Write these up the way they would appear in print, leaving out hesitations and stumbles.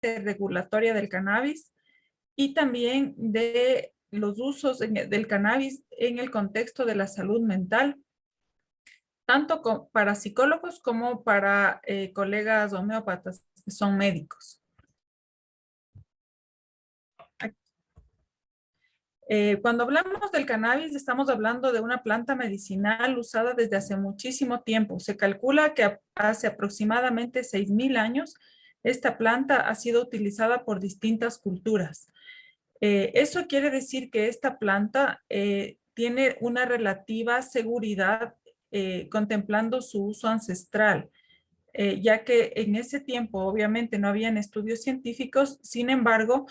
regulatoria del cannabis y también de los usos del cannabis en el contexto de la salud mental, tanto para psicólogos como para colegas homeópatas que son médicos. Cuando hablamos del cannabis, estamos hablando de una planta medicinal usada desde hace muchísimo tiempo. Se calcula que hace aproximadamente 6.000 años, esta planta ha sido utilizada por distintas culturas. Eso quiere decir que esta planta tiene una relativa seguridad contemplando su uso ancestral, ya que en ese tiempo obviamente no habían estudios científicos. Sin embargo,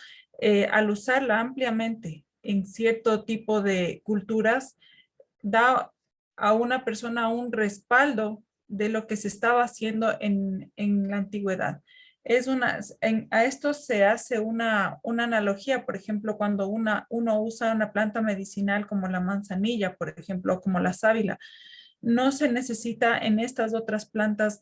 al usarla ampliamente en cierto tipo de culturas, da a una persona un respaldo de lo que se estaba haciendo en la antigüedad. A esto se hace una analogía, por ejemplo, cuando uno usa una planta medicinal como la manzanilla, por ejemplo, o como la sábila. No se necesita en estas otras plantas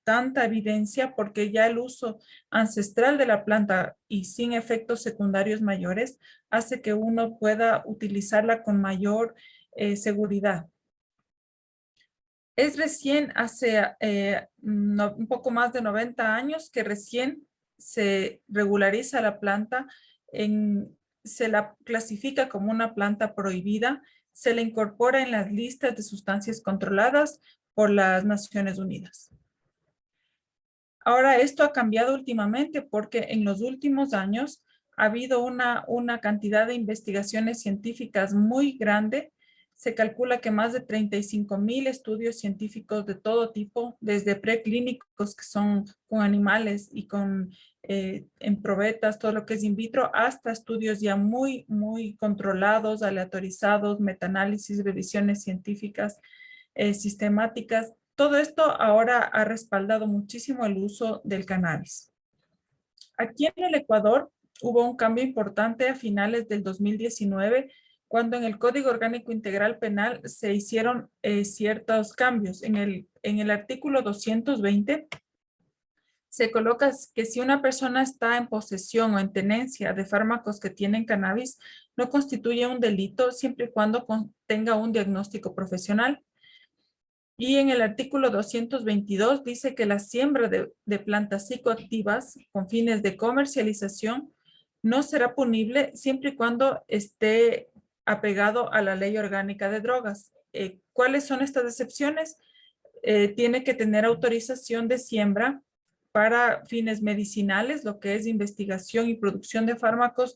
tanta evidencia porque ya el uso ancestral de la planta y sin efectos secundarios mayores hace que uno pueda utilizarla con mayor seguridad. Es recién hace un poco más de 90 años que recién se regulariza la planta, se la clasifica como una planta prohibida, se la incorpora en las listas de sustancias controladas por las Naciones Unidas. Ahora, esto ha cambiado últimamente porque en los últimos años ha habido una cantidad de investigaciones científicas muy grande. Se calcula que más de 35.000 estudios científicos de todo tipo, desde preclínicos que son con animales y en probetas, todo lo que es in vitro, hasta estudios ya muy, muy controlados, aleatorizados, metaanálisis, revisiones científicas sistemáticas. Todo esto ahora ha respaldado muchísimo el uso del cannabis. Aquí en el Ecuador hubo un cambio importante a finales del 2019, cuando en el Código Orgánico Integral Penal se hicieron ciertos cambios. En el artículo 220 se coloca que si una persona está en posesión o en tenencia de fármacos que tienen cannabis, no constituye un delito siempre y cuando tenga un diagnóstico profesional. Y en el artículo 222 dice que la siembra de plantas psicoactivas con fines de comercialización no será punible siempre y cuando esté apegado a la ley orgánica de drogas. ¿Cuáles son estas excepciones? Tiene que tener autorización de siembra para fines medicinales, lo que es investigación y producción de fármacos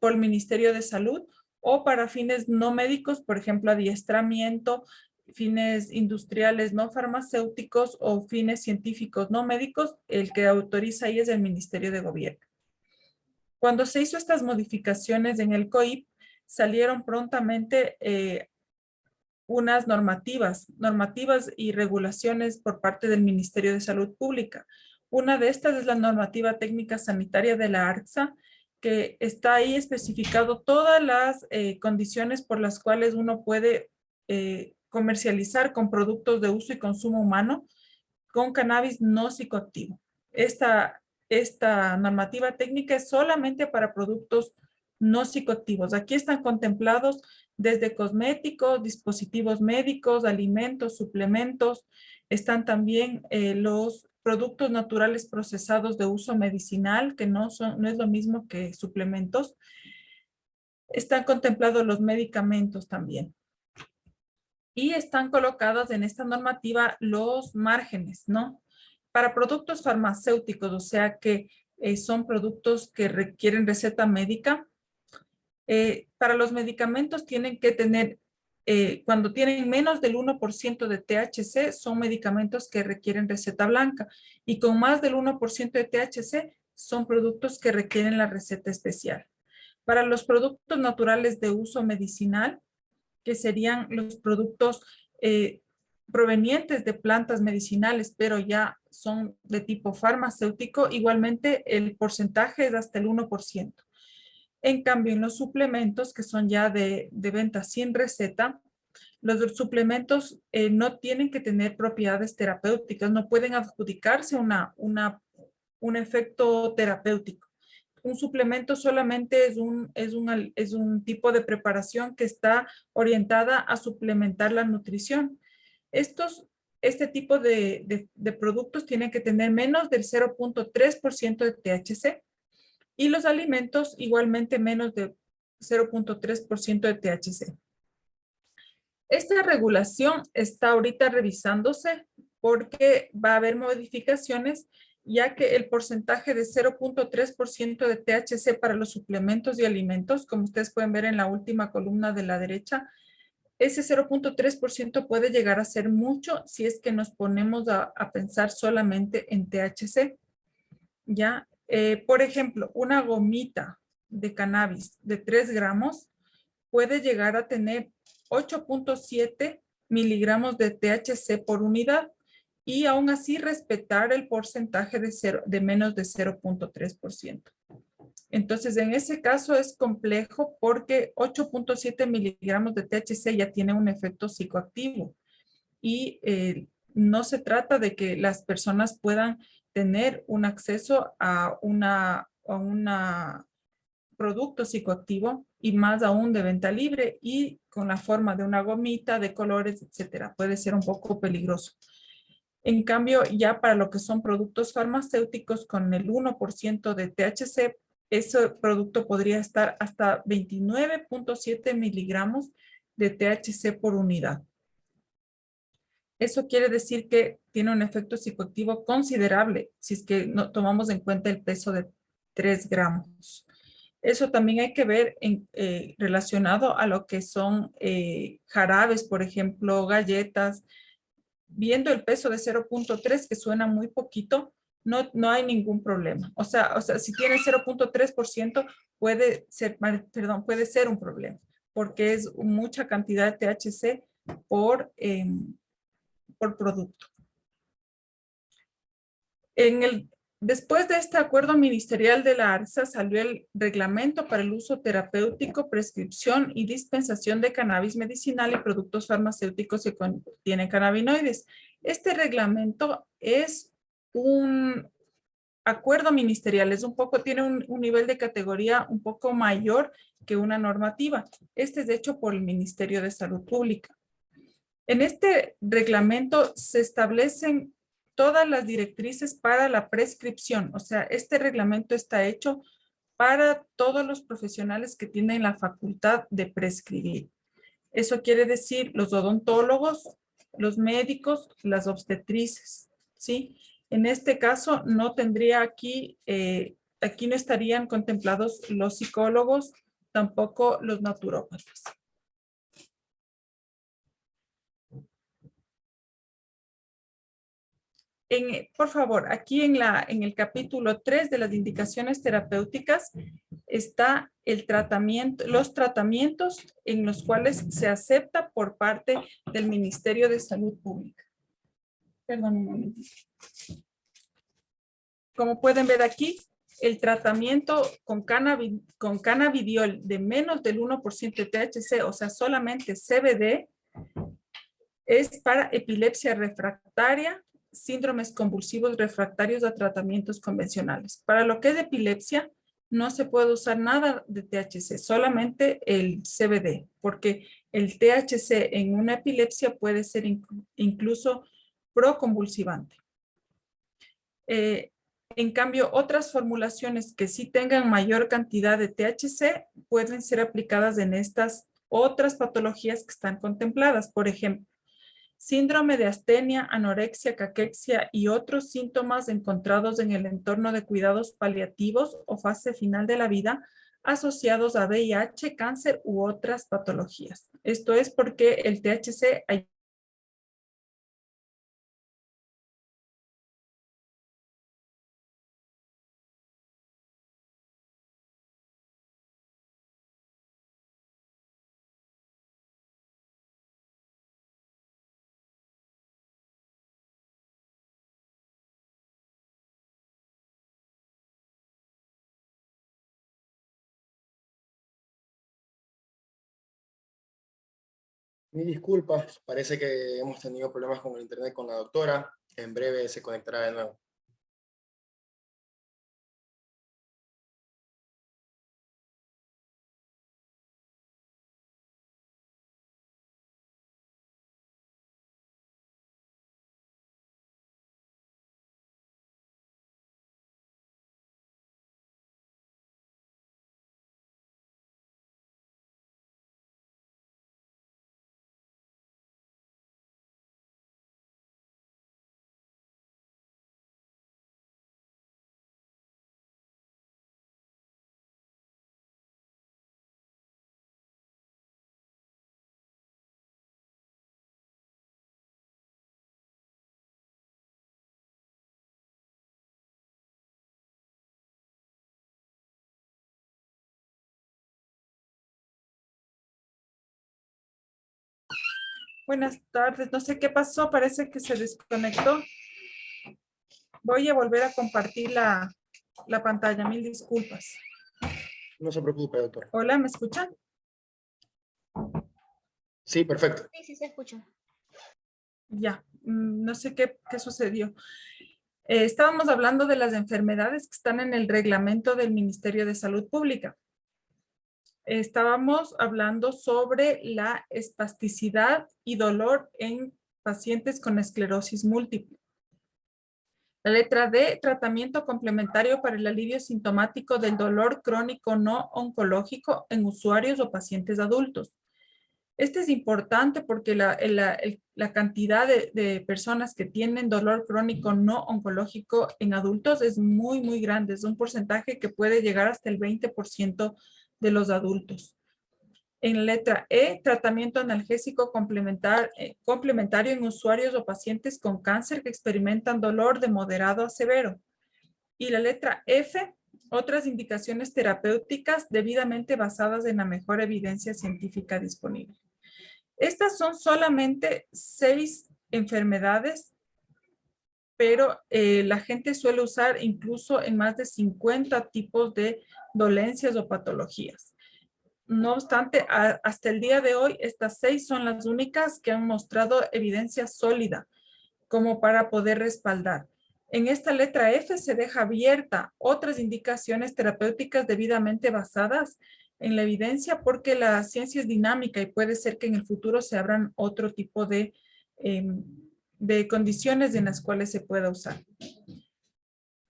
por el Ministerio de Salud, o para fines no médicos, por ejemplo, adiestramiento, fines industriales no farmacéuticos o fines científicos no médicos. El que autoriza ahí es el Ministerio de Gobierno. Cuando se hizo estas modificaciones en el COIP, salieron prontamente unas normativas y regulaciones por parte del Ministerio de Salud Pública. Una de estas es la normativa técnica sanitaria de la ARTSA, que está ahí especificado todas las condiciones por las cuales uno puede comercializar con productos de uso y consumo humano con cannabis no psicoactivo. Esta normativa técnica es solamente para productos no psicoactivos. Aquí están contemplados desde cosméticos, dispositivos médicos, alimentos, suplementos. Están también los productos naturales procesados de uso medicinal, que no es lo mismo que suplementos. Están contemplados los medicamentos también. Y están colocados en esta normativa los márgenes, ¿no? Para productos farmacéuticos, o sea que son productos que requieren receta médica. Para los medicamentos tienen que tener, cuando tienen menos del 1% de THC, son medicamentos que requieren receta blanca. Y con más del 1% de THC, son productos que requieren la receta especial. Para los productos naturales de uso medicinal, que serían los productos provenientes de plantas medicinales, pero ya son de tipo farmacéutico, igualmente el porcentaje es hasta el 1%. En cambio, en los suplementos, que son ya de venta sin receta, los suplementos no tienen que tener propiedades terapéuticas, no pueden adjudicarse un efecto terapéutico. Un suplemento solamente es un tipo de preparación que está orientada a suplementar la nutrición. Este tipo de productos tienen que tener menos del 0.3% de THC y los alimentos igualmente menos de 0.3% de THC. Esta regulación está ahorita revisándose porque va a haber modificaciones, ya que el porcentaje de 0.3% de THC para los suplementos y alimentos, como ustedes pueden ver en la última columna de la derecha, ese 0.3% puede llegar a ser mucho si es que nos ponemos a pensar solamente en THC. ¿Ya? Por ejemplo, una gomita de cannabis de 3 gramos puede llegar a tener 8.7 miligramos de THC por unidad y aún así respetar el porcentaje de menos de 0.3%. Entonces, en ese caso es complejo porque 8.7 miligramos de THC ya tiene un efecto psicoactivo y no se trata de que las personas puedan tener un acceso a una producto psicoactivo y más aún de venta libre y con la forma de una gomita, de colores, etcétera. Puede ser un poco peligroso. En cambio, ya para lo que son productos farmacéuticos con el 1% de THC, ese producto podría estar hasta 29.7 miligramos de THC por unidad. Eso quiere decir que tiene un efecto psicoactivo considerable si es que no tomamos en cuenta el peso de 3 gramos. Eso también hay que ver relacionado a lo que son jarabes, por ejemplo, galletas. Viendo el peso de 0.3, que suena muy poquito, no hay ningún problema. O sea, si tiene 0.3%, puede ser un problema, porque es mucha cantidad de THC por producto. Después de este acuerdo ministerial de la ARSA salió el reglamento para el uso terapéutico, prescripción y dispensación de cannabis medicinal y productos farmacéuticos que contienen cannabinoides. Este reglamento es un acuerdo ministerial, tiene un nivel de categoría un poco mayor que una normativa. Este es hecho por el Ministerio de Salud Pública. En este reglamento se establecen todas las directrices para la prescripción. O sea, este reglamento está hecho para todos los profesionales que tienen la facultad de prescribir. Eso quiere decir los odontólogos, los médicos, las obstetrices, ¿sí? En este caso no tendría aquí no estarían contemplados los psicólogos, tampoco los naturópatas. Por favor, aquí en el capítulo 3 de las indicaciones terapéuticas está los tratamientos en los cuales se acepta por parte del Ministerio de Salud Pública. Perdón un momentito. Como pueden ver aquí, el tratamiento con cannabidiol de menos del 1% de THC, o sea, solamente CBD, es para epilepsia refractaria, síndromes convulsivos refractarios a tratamientos convencionales. Para lo que es de epilepsia, no se puede usar nada de THC, solamente el CBD, porque el THC en una epilepsia puede ser incluso proconvulsivante. En cambio, otras formulaciones que sí tengan mayor cantidad de THC pueden ser aplicadas en estas otras patologías que están contempladas. Por ejemplo, síndrome de astenia, anorexia, caquexia y otros síntomas encontrados en el entorno de cuidados paliativos o fase final de la vida asociados a VIH, cáncer u otras patologías. Esto es porque el THC ayuda. Mi disculpas, parece que hemos tenido problemas con el internet con la doctora. En breve se conectará de nuevo. Buenas tardes. No sé qué pasó, parece que se desconectó. Voy a volver a compartir la pantalla. Mil disculpas. No se preocupe, doctor. Hola, ¿me escuchan? Sí, perfecto. Sí, sí se escucha. Ya, no sé qué sucedió. Estábamos hablando de las enfermedades que están en el reglamento del Ministerio de Salud Pública. Estábamos hablando sobre la espasticidad y dolor en pacientes con esclerosis múltiple. La letra D, tratamiento complementario para el alivio sintomático del dolor crónico no oncológico en usuarios o pacientes adultos. Este es importante porque la cantidad de personas que tienen dolor crónico no oncológico en adultos es muy, muy grande. Es un porcentaje que puede llegar hasta el 20% de los adultos. En letra E, tratamiento analgésico complementario en usuarios o pacientes con cáncer que experimentan dolor de moderado a severo. Y la letra F, otras indicaciones terapéuticas debidamente basadas en la mejor evidencia científica disponible. Estas son solamente 6 enfermedades, pero la gente suele usar incluso en más de 50 tipos de dolencias o patologías. No obstante, hasta el día de hoy, estas 6 son las únicas que han mostrado evidencia sólida como para poder respaldar. En esta letra F se deja abierta otras indicaciones terapéuticas debidamente basadas en la evidencia porque la ciencia es dinámica y puede ser que en el futuro se abran otro tipo de condiciones en las cuales se pueda usar.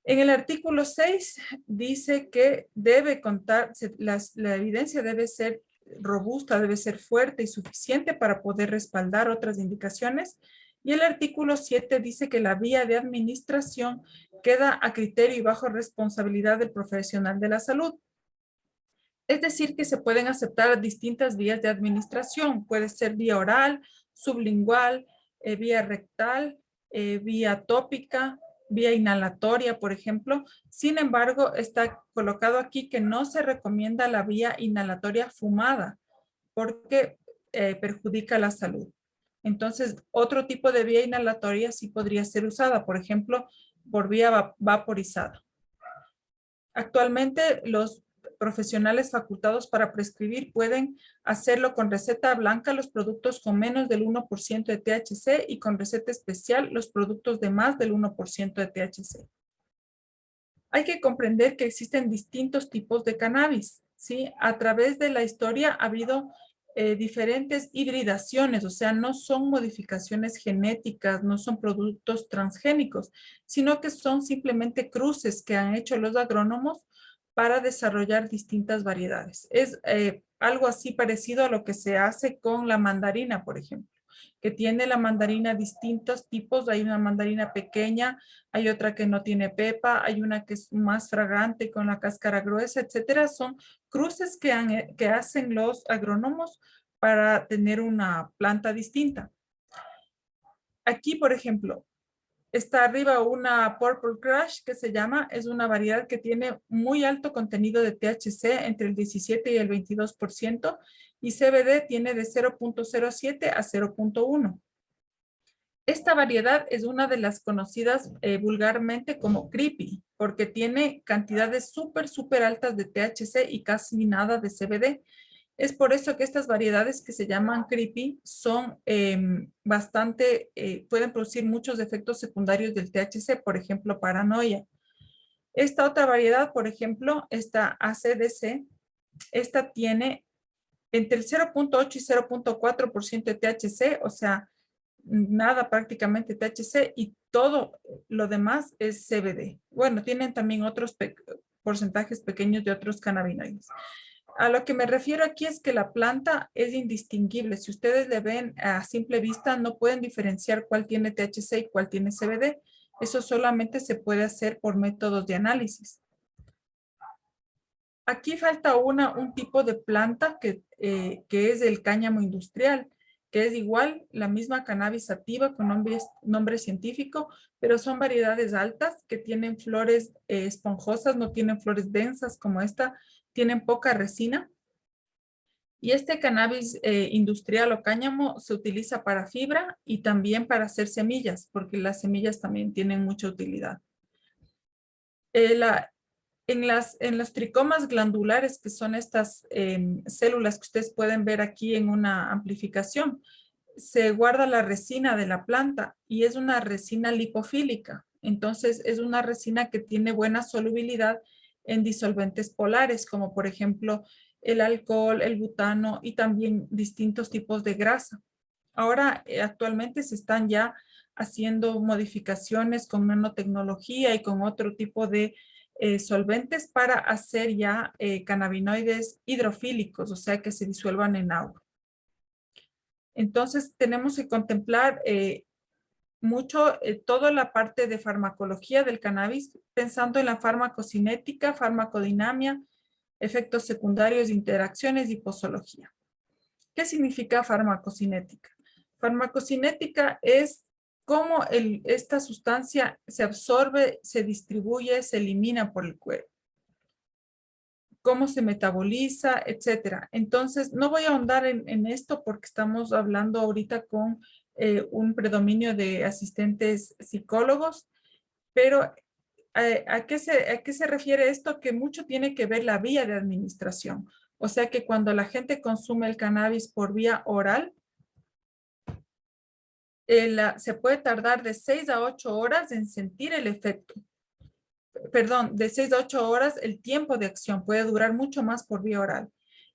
En el artículo 6 dice que debe contar, la evidencia debe ser robusta, debe ser fuerte y suficiente para poder respaldar otras indicaciones. Y el artículo 7 dice que la vía de administración queda a criterio y bajo responsabilidad del profesional de la salud. Es decir, que se pueden aceptar distintas vías de administración. Puede ser vía oral, sublingual, vía rectal, vía tópica, vía inhalatoria, por ejemplo. Sin embargo, está colocado aquí que no se recomienda la vía inhalatoria fumada porque perjudica la salud. Entonces, otro tipo de vía inhalatoria sí podría ser usada, por ejemplo, por vía vaporizada. Actualmente, los profesionales facultados para prescribir pueden hacerlo con receta blanca los productos con menos del 1% de THC y con receta especial los productos de más del 1% de THC. Hay que comprender que existen distintos tipos de cannabis, ¿sí? A través de la historia ha habido diferentes hibridaciones, o sea, no son modificaciones genéticas, no son productos transgénicos, sino que son simplemente cruces que han hecho los agrónomos para desarrollar distintas variedades. Es algo así parecido a lo que se hace con la mandarina, por ejemplo, que tiene la mandarina distintos tipos. Hay una mandarina pequeña, hay otra que no tiene pepa, hay una que es más fragante con la cáscara gruesa, etcétera. Son cruces que hacen los agrónomos para tener una planta distinta. Aquí, por ejemplo, está arriba una Purple Crush que se llama, es una variedad que tiene muy alto contenido de THC entre el 17 y el 22% y CBD tiene de 0.07 a 0.1. Esta variedad es una de las conocidas vulgarmente como creepy, porque tiene cantidades súper altas de THC y casi nada de CBD. Es por eso que estas variedades que se llaman creepy son pueden producir muchos efectos secundarios del THC, por ejemplo, paranoia. Esta otra variedad, por ejemplo, esta ACDC, esta tiene entre el 0.8 y 0.4% de THC, o sea, nada prácticamente THC y todo lo demás es CBD. Bueno, tienen también otros porcentajes pequeños de otros cannabinoides. A lo que me refiero aquí es que la planta es indistinguible. Si ustedes le ven a simple vista, no pueden diferenciar cuál tiene THC y cuál tiene CBD. Eso solamente se puede hacer por métodos de análisis. Aquí falta un tipo de planta que es el cáñamo industrial, que es igual la misma cannabis sativa con nombre científico, pero son variedades altas que tienen flores esponjosas, no tienen flores densas como esta, tienen poca resina Y este cannabis industrial o cáñamo se utiliza para fibra y también para hacer semillas, porque las semillas también tienen mucha utilidad. En los tricomas glandulares, que son estas células que ustedes pueden ver aquí en una amplificación, se guarda la resina de la planta y es una resina lipofílica. Entonces, es una resina que tiene buena solubilidad en disolventes polares, como por ejemplo el alcohol, el butano y también distintos tipos de grasa. Ahora, actualmente se están ya haciendo modificaciones con nanotecnología y con otro tipo de solventes para hacer ya cannabinoides hidrofílicos, o sea, que se disuelvan en agua. Entonces, tenemos que contemplar mucho toda la parte de farmacología del cannabis, pensando en la farmacocinética, farmacodinamia, efectos secundarios, interacciones y posología. ¿Qué significa farmacocinética? Farmacocinética es cómo esta sustancia se absorbe, se distribuye, se elimina por el cuerpo, cómo se metaboliza, etcétera. Entonces, no voy a ahondar en esto porque estamos hablando ahorita con un predominio de asistentes psicólogos, pero ¿a qué se refiere esto? Que mucho tiene que ver la vía de administración. O sea que cuando la gente consume el cannabis por vía oral, se puede tardar de 6 a 8 horas en sentir el efecto. Perdón, de 6 a 8 horas el tiempo de acción puede durar mucho más por vía oral.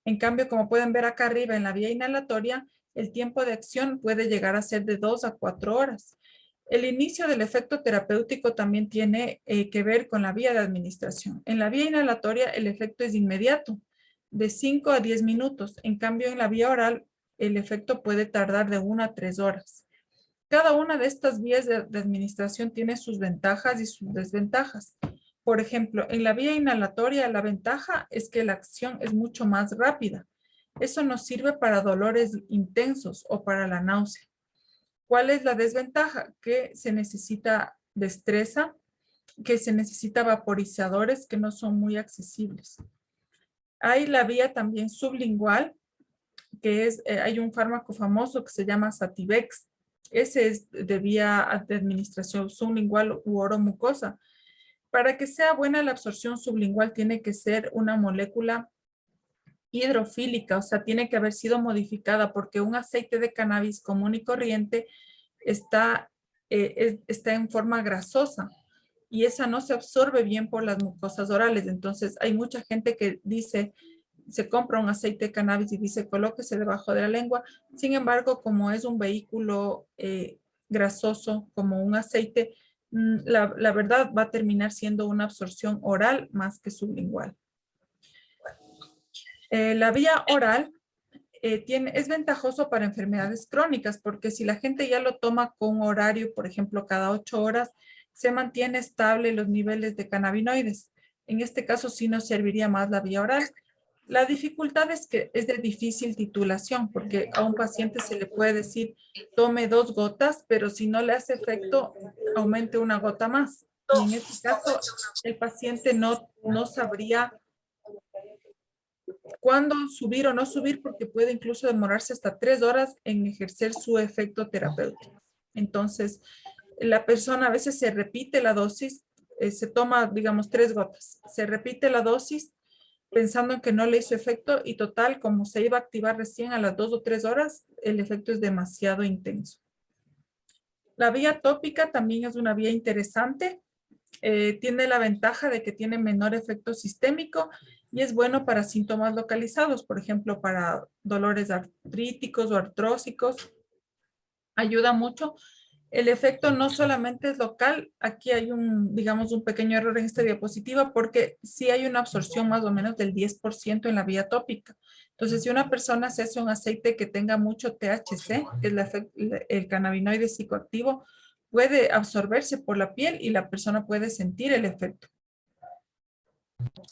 En cambio, como pueden ver acá arriba en la vía inhalatoria, el tiempo de acción puede llegar a ser de 2 a 4 horas. El inicio del efecto terapéutico también tiene que ver con la vía de administración. En la vía inhalatoria el efecto es inmediato, de 5 a 10 minutos. En cambio, en la vía oral el efecto puede tardar de 1 a 3 horas. Cada una de estas vías de administración tiene sus ventajas y sus desventajas. Por ejemplo, en la vía inhalatoria la ventaja es que la acción es mucho más rápida. Eso nos sirve para dolores intensos o para la náusea. ¿Cuál es la desventaja? Que se necesita destreza, que se necesita vaporizadores que no son muy accesibles. Hay la vía también sublingual, que es, hay un fármaco famoso que se llama Sativex. Ese es de vía de administración sublingual u oromucosa. Para que sea buena la absorción sublingual tiene que ser una molécula hidrofílica, o sea, tiene que haber sido modificada porque un aceite de cannabis común y corriente está en forma grasosa y esa no se absorbe bien por las mucosas orales. Entonces, hay mucha gente que dice, se compra un aceite de cannabis y dice, colóquese debajo de la lengua. Sin embargo, como es un vehículo grasoso, como un aceite, la verdad va a terminar siendo una absorción oral más que sublingual. La vía oral es ventajoso para enfermedades crónicas porque si la gente ya lo toma con horario, por ejemplo, cada 8 horas, se mantiene estable los niveles de cannabinoides. En este caso sí nos serviría más la vía oral. La dificultad es que es de difícil titulación porque a un paciente se le puede decir tome 2 gotas, pero si no le hace efecto, aumente 1 gota más. Y en este caso, el paciente no sabría cuándo subir o no subir porque puede incluso demorarse hasta 3 horas en ejercer su efecto terapéutico. Entonces, la persona a veces se repite la dosis, se toma, digamos, 3 gotas, se repite la dosis pensando en que no le hizo efecto y total, como se iba a activar recién a las 2 o 3 horas, el efecto es demasiado intenso. La vía tópica también es una vía interesante. Tiene la ventaja de que tiene menor efecto sistémico y es bueno para síntomas localizados, por ejemplo, para dolores artríticos o artrósicos. Ayuda mucho. El efecto no solamente es local, aquí hay digamos, un pequeño error en esta diapositiva porque sí hay una absorción más o menos del 10% en la vía tópica. Entonces, si una persona se hace un aceite que tenga mucho THC, que es el cannabinoide psicoactivo, puede absorberse por la piel y la persona puede sentir el efecto.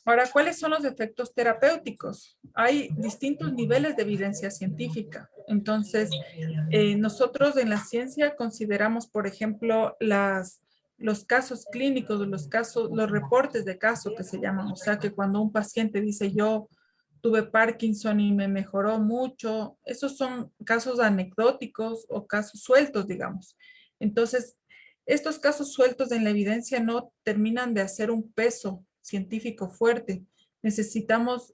Ahora, ¿cuáles son los efectos terapéuticos? Hay distintos niveles de evidencia científica. Entonces, nosotros en la ciencia consideramos, por ejemplo, los casos clínicos, los reportes de caso que se llaman. O sea, que cuando un paciente dice yo tuve Parkinson y me mejoró mucho. Esos son casos anecdóticos o casos sueltos, digamos. Entonces, estos casos sueltos en la evidencia no terminan de hacer un peso científico fuerte. Necesitamos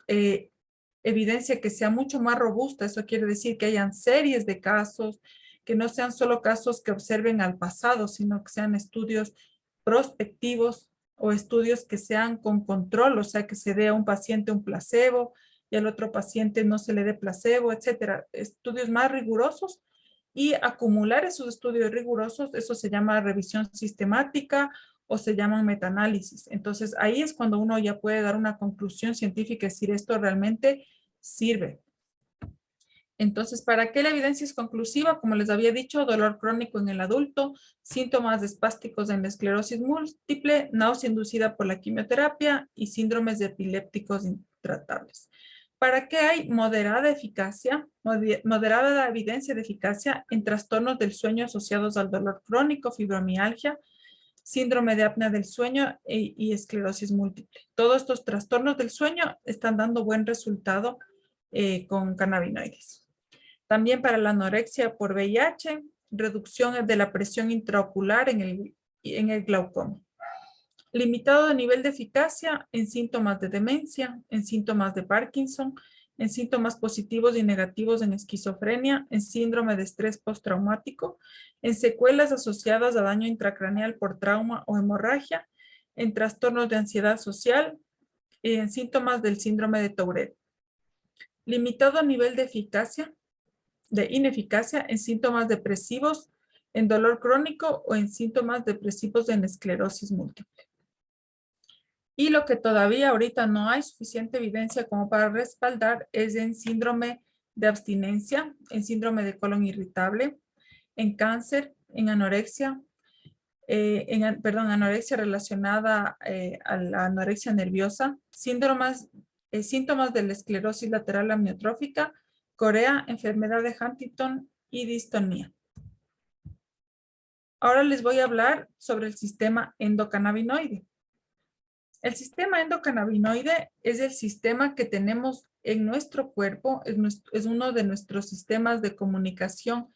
evidencia que sea mucho más robusta. Eso quiere decir que hayan series de casos, que no sean solo casos que observen al pasado, sino que sean estudios prospectivos o estudios que sean con control, o sea, que se dé a un paciente un placebo y al otro paciente no se le dé placebo, etcétera. Estudios más rigurosos y acumular esos estudios rigurosos, eso se llama revisión sistemática o se llaman metaanálisis. Entonces, ahí es cuando uno ya puede dar una conclusión científica y decir esto realmente sirve. Entonces, ¿para qué la evidencia es conclusiva? Como les había dicho, dolor crónico en el adulto, síntomas espásticos en la esclerosis múltiple, náusea inducida por la quimioterapia y síndromes epilépticos intratables. ¿Para qué hay moderada eficacia, moderada evidencia de eficacia en trastornos del sueño asociados al dolor crónico, fibromialgia, síndrome de apnea del sueño y esclerosis múltiple? Todos estos trastornos del sueño están dando buen resultado con cannabinoides. También para la anorexia por VIH, reducción de la presión intraocular en el glaucoma. Limitado de nivel de eficacia en síntomas de demencia, en síntomas de Parkinson, en síntomas positivos y negativos en esquizofrenia, en síndrome de estrés postraumático, en secuelas asociadas a daño intracraneal por trauma o hemorragia, en trastornos de ansiedad social y en síntomas del síndrome de Tourette. Limitado nivel de ineficacia en síntomas depresivos, en dolor crónico o en síntomas depresivos en esclerosis múltiple. Y lo que todavía ahorita no hay suficiente evidencia como para respaldar es en síndrome de abstinencia, en síndrome de colon irritable, en cáncer, en anorexia, anorexia relacionada a la anorexia nerviosa, síntomas de la esclerosis lateral amiotrófica, Corea, enfermedad de Huntington y distonía. Ahora les voy a hablar sobre el sistema endocannabinoide. El sistema endocannabinoide es el sistema que tenemos en nuestro cuerpo, es uno de nuestros sistemas de comunicación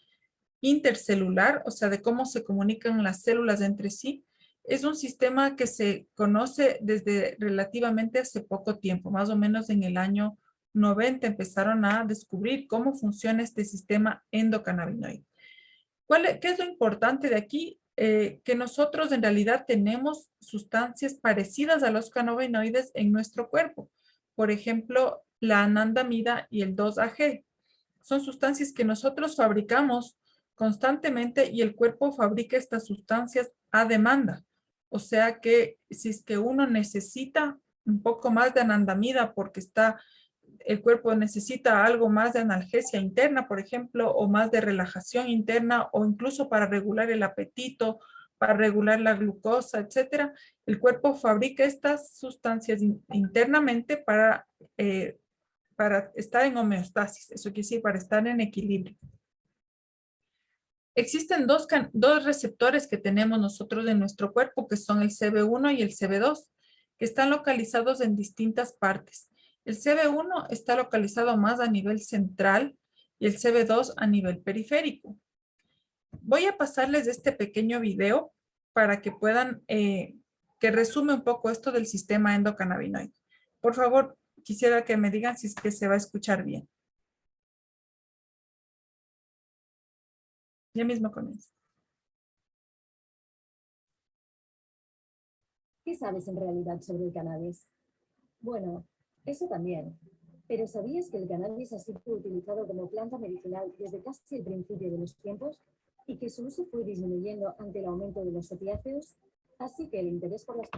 intercelular, o sea, de cómo se comunican las células entre sí. Es un sistema que se conoce desde relativamente hace poco tiempo, más o menos en el año 90 empezaron a descubrir cómo funciona este sistema endocannabinoide. ¿Qué es lo importante de aquí? Que nosotros en realidad tenemos sustancias parecidas a los cannabinoides en nuestro cuerpo. Por ejemplo, la anandamida y el 2-AG. Son sustancias que nosotros fabricamos constantemente y el cuerpo fabrica estas sustancias a demanda. O sea que si es que uno necesita un poco más de anandamida porque el cuerpo necesita algo más de analgesia interna, por ejemplo, o más de relajación interna, o incluso para regular el apetito, para regular la glucosa, etcétera, el cuerpo fabrica estas sustancias internamente para estar en homeostasis, eso quiere decir para estar en equilibrio. Existen dos receptores que tenemos nosotros en nuestro cuerpo, que son el CB1 y el CB2, que están localizados en distintas partes. El CB1 está localizado más a nivel central y el CB2 a nivel periférico. Voy a pasarles este pequeño video para que puedan, que resume un poco esto del sistema endocannabinoide. Por favor, quisiera que me digan si es que se va a escuchar bien. Ya mismo comienzo. ¿Qué sabes en realidad sobre el cannabis? Bueno, eso también. Pero ¿sabías que el cannabis ha sido utilizado como planta medicinal desde casi el principio de los tiempos y que su uso fue disminuyendo ante el aumento de los opiáceos? Así que el interés por las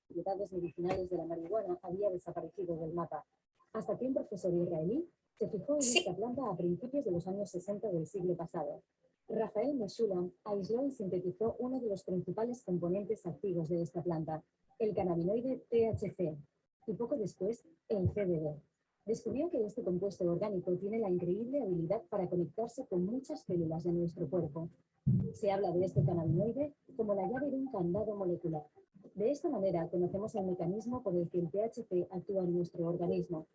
propiedades medicinales de la marihuana había desaparecido del mapa, hasta que un profesor israelí se fijó en esta planta a principios de los años 60 del siglo pasado. Rafael Meshulam aisló y sintetizó uno de los principales componentes activos de esta planta, el cannabinoide THC, y poco después el CBD. Descubrió que este compuesto orgánico tiene la increíble habilidad para conectarse con muchas células de nuestro cuerpo. Se habla de este cannabinoide como la llave de un candado molecular. De esta manera conocemos el mecanismo por el que el THC actúa en nuestro organismo.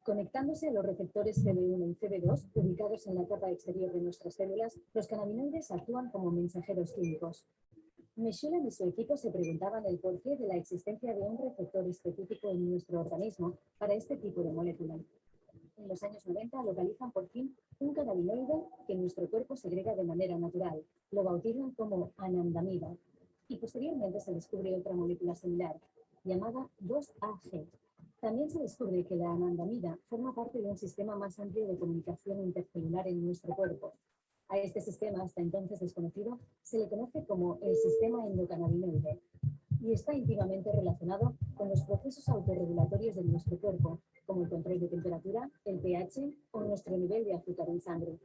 Conectándose a los receptores CB1 y CB2 ubicados en la capa exterior de nuestras células, los cannabinoides actúan como mensajeros químicos. Meshulam y su equipo se preguntaban el porqué de la existencia de un receptor específico en nuestro organismo para este tipo de molécula. En los años 90 localizan por fin un cannabinoide que nuestro cuerpo segrega de manera natural. Lo bautizan como anandamida. Y posteriormente se descubre otra molécula similar, llamada 2-AG. También se descubre que la anandamida forma parte de un sistema más amplio de comunicación intercelular en nuestro cuerpo. A este sistema, hasta entonces desconocido, se le conoce como el sistema endocannabinoide y está íntimamente relacionado con los procesos autorregulatorios de nuestro cuerpo, como el control de temperatura, el pH o nuestro nivel de azúcar en sangre.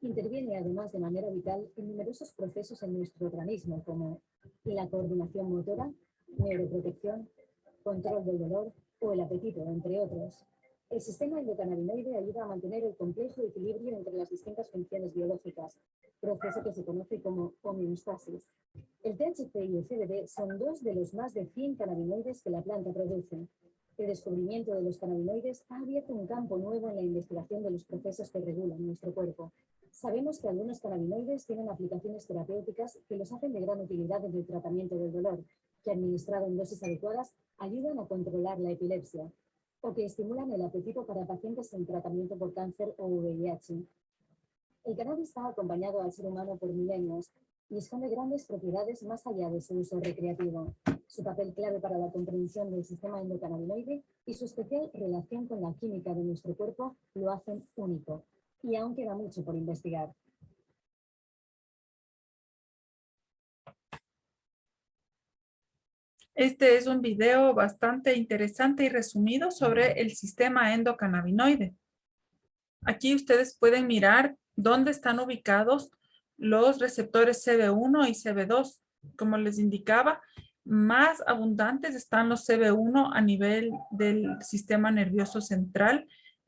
Interviene además de manera vital en numerosos procesos en nuestro organismo, como la coordinación motora, neuroprotección, control del dolor o el apetito, entre otros. El sistema endocannabinoide ayuda a mantener el complejo equilibrio entre las distintas funciones biológicas, proceso que se conoce como homeostasis. El THC y el CBD son dos de los más de 100 cannabinoides que la planta produce. El descubrimiento de los cannabinoides ha abierto un campo nuevo en la investigación de los procesos que regulan nuestro cuerpo. Sabemos que algunos cannabinoides tienen aplicaciones terapéuticas que los hacen de gran utilidad en el tratamiento del dolor, que administrado en dosis adecuadas ayudan a controlar la epilepsia, o que estimulan el apetito para pacientes en tratamiento por cáncer o VIH. El cannabis ha acompañado al ser humano por milenios y esconde grandes propiedades más allá de su uso recreativo. Su papel clave para la comprensión del sistema endocannabinoide y su especial relación con la química de nuestro cuerpo lo hacen único. Y aún queda mucho por investigar. Este es un video bastante interesante y resumido sobre el sistema endocannabinoide. Aquí ustedes pueden mirar dónde están ubicados los receptores CB1 y CB2. Como les indicaba, más abundantes están los CB1 a nivel del sistema nervioso central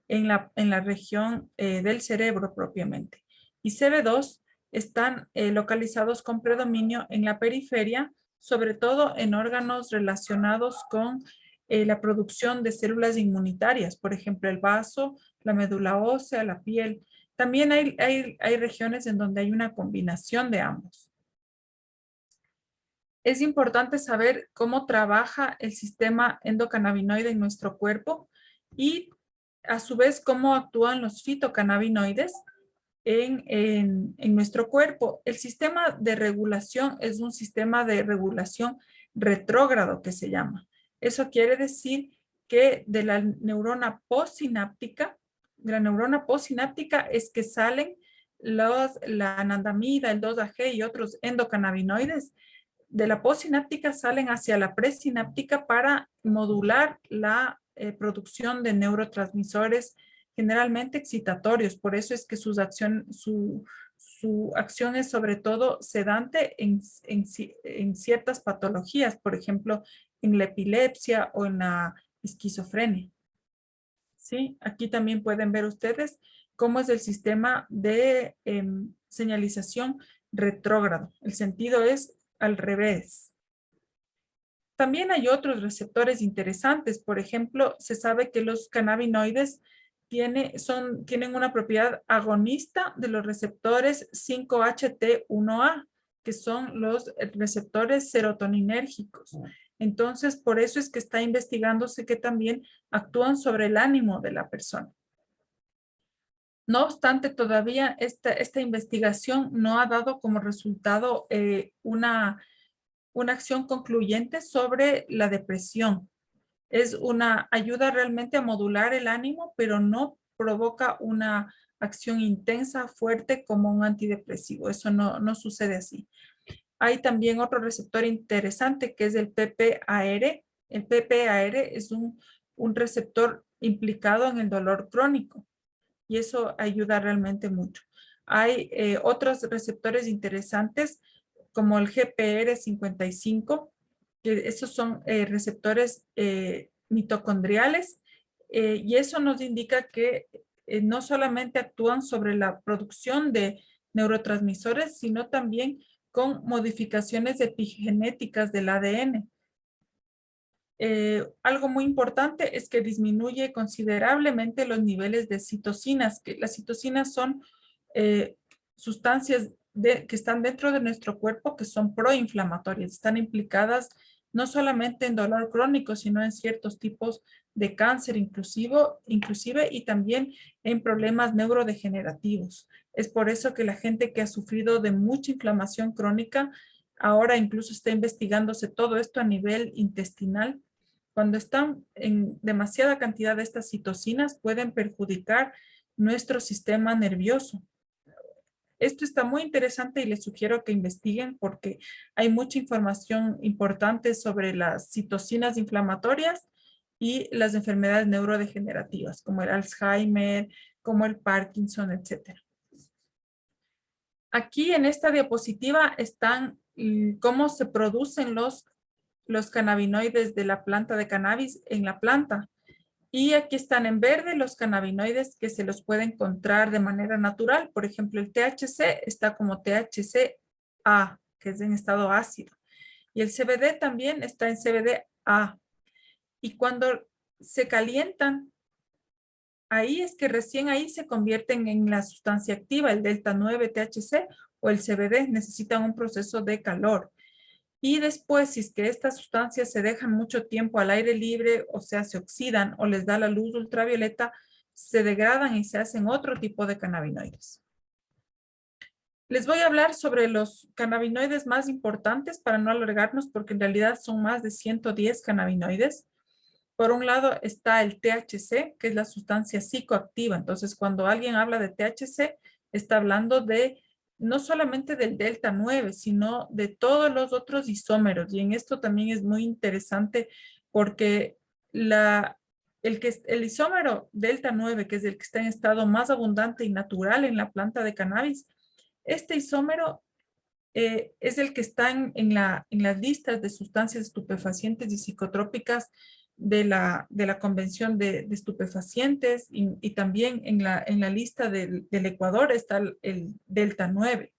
en la región del cerebro propiamente. Y CB2 están localizados con predominio en la periferia, sobre todo en órganos relacionados con la producción de células inmunitarias, por ejemplo, el vaso, la médula ósea, la piel. También hay regiones en donde hay una combinación de ambos. Es importante saber cómo trabaja el sistema endocannabinoide en nuestro cuerpo y a su vez cómo actúan los fitocannabinoides en nuestro cuerpo. El sistema de regulación es un sistema de regulación retrógrado que se llama. Eso quiere decir que de la neurona postsináptica, es que salen la anandamida, el 2-AG y otros endocannabinoides. De la postsináptica salen hacia la presináptica para modular la producción de neurotransmisores generalmente excitatorios. Por eso es que su acción es sobre todo sedante en ciertas patologías, por ejemplo, en la epilepsia o en la esquizofrenia. ¿Sí? Aquí también pueden ver ustedes cómo es el sistema de señalización retrógrado. El sentido es al revés. También hay otros receptores interesantes. Por ejemplo, se sabe que los cannabinoides tienen una propiedad agonista de los receptores 5-HT1A, que son los receptores serotoninérgicos. Entonces, por eso es que está investigándose que también actúan sobre el ánimo de la persona. No obstante, todavía esta investigación no ha dado como resultado una acción concluyente sobre la depresión. Ayuda realmente a modular el ánimo, pero no provoca una acción intensa, fuerte como un antidepresivo. Eso no sucede así. Hay también otro receptor interesante que es el PPAR. El PPAR es un receptor implicado en el dolor crónico y eso ayuda realmente mucho. Hay otros receptores interesantes como el GPR55, que esos son receptores mitocondriales y eso nos indica que no solamente actúan sobre la producción de neurotransmisores, sino también con modificaciones epigenéticas del ADN. Algo muy importante es que disminuye considerablemente los niveles de citocinas, que las citocinas son sustancias que están dentro de nuestro cuerpo que son proinflamatorias, están implicadas no solamente en dolor crónico, sino en ciertos tipos de cáncer inclusive y también en problemas neurodegenerativos. Es por eso que la gente que ha sufrido de mucha inflamación crónica, ahora incluso está investigándose todo esto a nivel intestinal. Cuando están en demasiada cantidad de estas citocinas, pueden perjudicar nuestro sistema nervioso. Esto está muy interesante y les sugiero que investiguen porque hay mucha información importante sobre las citocinas inflamatorias y las enfermedades neurodegenerativas, como el Alzheimer, como el Parkinson, etc. Aquí en esta diapositiva están cómo se producen los cannabinoides de la planta de cannabis en la planta. Y aquí están en verde los cannabinoides que se los puede encontrar de manera natural. Por ejemplo, el THC está como THC-A, que es en estado ácido. Y el CBD también está en CBD-A. Y cuando se calientan, ahí es que recién ahí se convierten en la sustancia activa, el delta 9 THC o el CBD. Necesitan un proceso de calor. Y después, si es que estas sustancias se dejan mucho tiempo al aire libre, o sea, se oxidan o les da la luz ultravioleta, se degradan y se hacen otro tipo de cannabinoides. Les voy a hablar sobre los cannabinoides más importantes para no alargarnos, porque en realidad son más de 110 cannabinoides. Por un lado está el THC, que es la sustancia psicoactiva. Entonces, cuando alguien habla de THC, está hablando de no solamente del delta 9, sino de todos los otros isómeros. Y en esto también es muy interesante porque el isómero delta 9, que es el que está en estado más abundante y natural en la planta de cannabis, este isómero es el que está en las listas de sustancias estupefacientes y psicotrópicas de la Convención de Estupefacientes y también en la lista del Ecuador está el delta 9.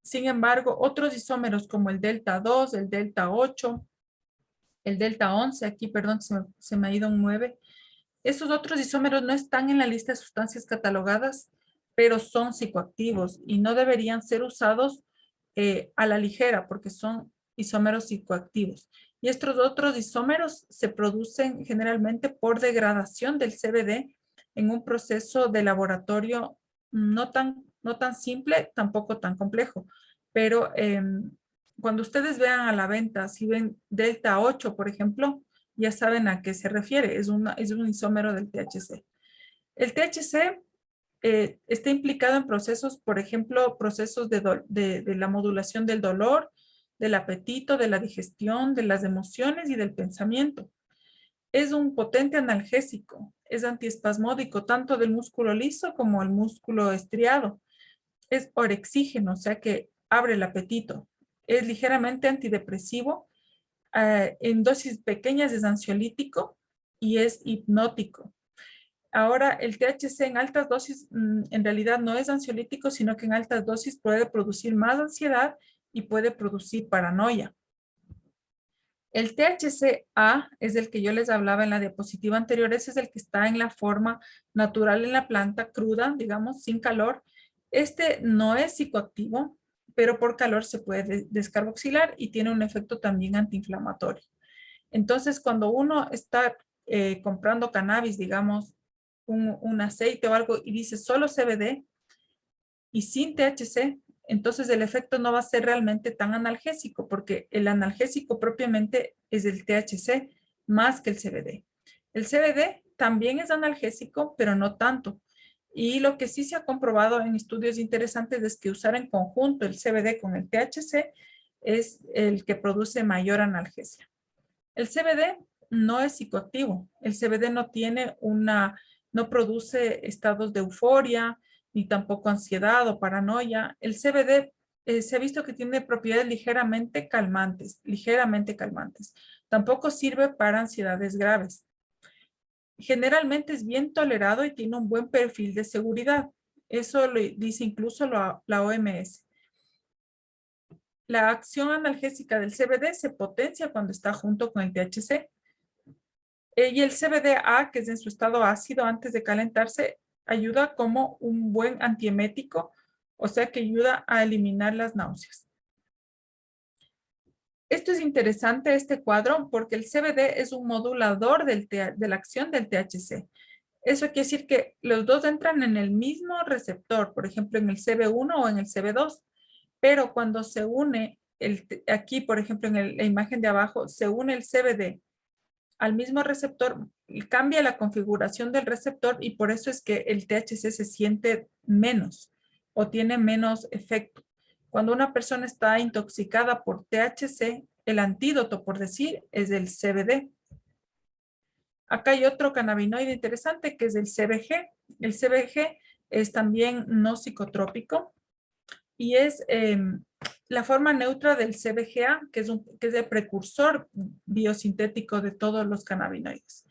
Sin embargo, otros isómeros como el delta 2, el delta 8, el delta 11, aquí, perdón, se me ha ido un 9, esos otros isómeros no están en la lista de sustancias catalogadas, pero son psicoactivos y no deberían ser usados a la ligera porque son isómeros psicoactivos. Y estos otros isómeros se producen generalmente por degradación del CBD en un proceso de laboratorio no tan simple, tampoco tan complejo. Pero cuando ustedes vean a la venta, si ven delta 8, por ejemplo, ya saben a qué se refiere, es un isómero del THC. El THC está implicado en procesos, por ejemplo, procesos de la modulación del dolor, del apetito, de la digestión, de las emociones y del pensamiento. Es un potente analgésico, es antiespasmódico tanto del músculo liso como el músculo estriado. Es orexígeno, o sea que abre el apetito. Es ligeramente antidepresivo. En dosis pequeñas es ansiolítico y es hipnótico. Ahora, el THC en altas dosis en realidad no es ansiolítico, sino que en altas dosis puede producir más ansiedad y puede producir paranoia. El THC-A es el que yo les hablaba en la diapositiva anterior. Ese es el que está en la forma natural en la planta, cruda, digamos, sin calor. Este no es psicoactivo, pero por calor se puede descarboxilar y tiene un efecto también antiinflamatorio. Entonces, cuando uno está comprando cannabis, digamos, un aceite o algo y dice solo CBD y sin THC, entonces el efecto no va a ser realmente tan analgésico porque el analgésico propiamente es el THC más que el CBD. El CBD también es analgésico, pero no tanto. Y lo que sí se ha comprobado en estudios interesantes es que usar en conjunto el CBD con el THC es el que produce mayor analgesia. El CBD no es psicoactivo. El CBD no produce estados de euforia, ni tampoco ansiedad o paranoia. El CBD se ha visto que tiene propiedades ligeramente calmantes. Tampoco sirve para ansiedades graves. Generalmente es bien tolerado y tiene un buen perfil de seguridad. Eso lo dice incluso la OMS. La acción analgésica del CBD se potencia cuando está junto con el THC. Y el CBD-A, que es en su estado ácido antes de calentarse, ayuda como un buen antiemético, o sea que ayuda a eliminar las náuseas. Esto es interesante, este cuadro, porque el CBD es un modulador de la acción del THC. Eso quiere decir que los dos entran en el mismo receptor, por ejemplo, en el CB1 o en el CB2, pero cuando se une, aquí, por ejemplo, en la imagen de abajo, se une el CBD al mismo receptor, cambia la configuración del receptor y por eso es que el THC se siente menos o tiene menos efecto. Cuando una persona está intoxicada por THC, el antídoto, por decir, es el CBD. Acá hay otro cannabinoide interesante que es el CBG. El CBG es también no psicotrópico y es la forma neutra del CBGA, que es el precursor biosintético de todos los cannabinoides.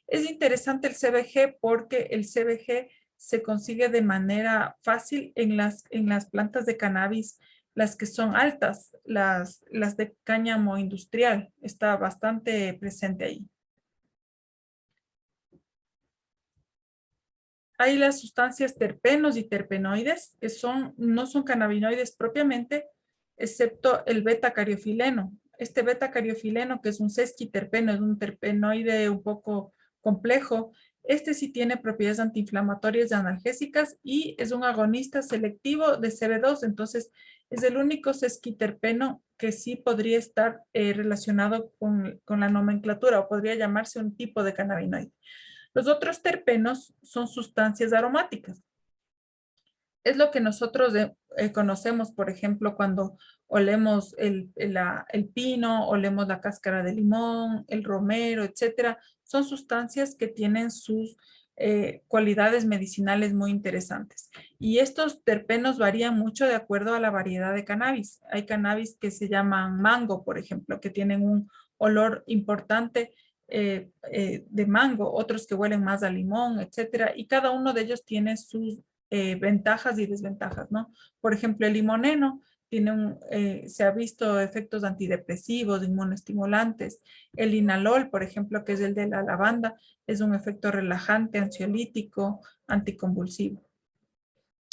Es interesante el CBG porque el CBG se consigue de manera fácil en las plantas de cannabis, las que son altas, las de cáñamo industrial, está bastante presente ahí. Hay las sustancias terpenos y terpenoides, que no son cannabinoides propiamente, excepto el beta-cariofileno. Este beta-cariofileno, que es un sesquiterpeno, es un terpenoide un poco complejo, este sí tiene propiedades antiinflamatorias y analgésicas y es un agonista selectivo de CB2, entonces es el único sesquiterpeno que sí podría estar relacionado con la nomenclatura o podría llamarse un tipo de cannabinoide. Los otros terpenos son sustancias aromáticas. Es lo que nosotros conocemos, por ejemplo, cuando olemos el pino, olemos la cáscara de limón, el romero, etcétera. Son sustancias que tienen sus cualidades medicinales muy interesantes. Y estos terpenos varían mucho de acuerdo a la variedad de cannabis. Hay cannabis que se llaman mango, por ejemplo, que tienen un olor importante de mango, otros que huelen más a limón, etcétera. Y cada uno de ellos tiene sus ventajas y desventajas, ¿no? Por ejemplo, el limoneno se ha visto efectos antidepresivos, inmunoestimulantes. El linalol, por ejemplo, que es el de la lavanda, es un efecto relajante, ansiolítico, anticonvulsivo.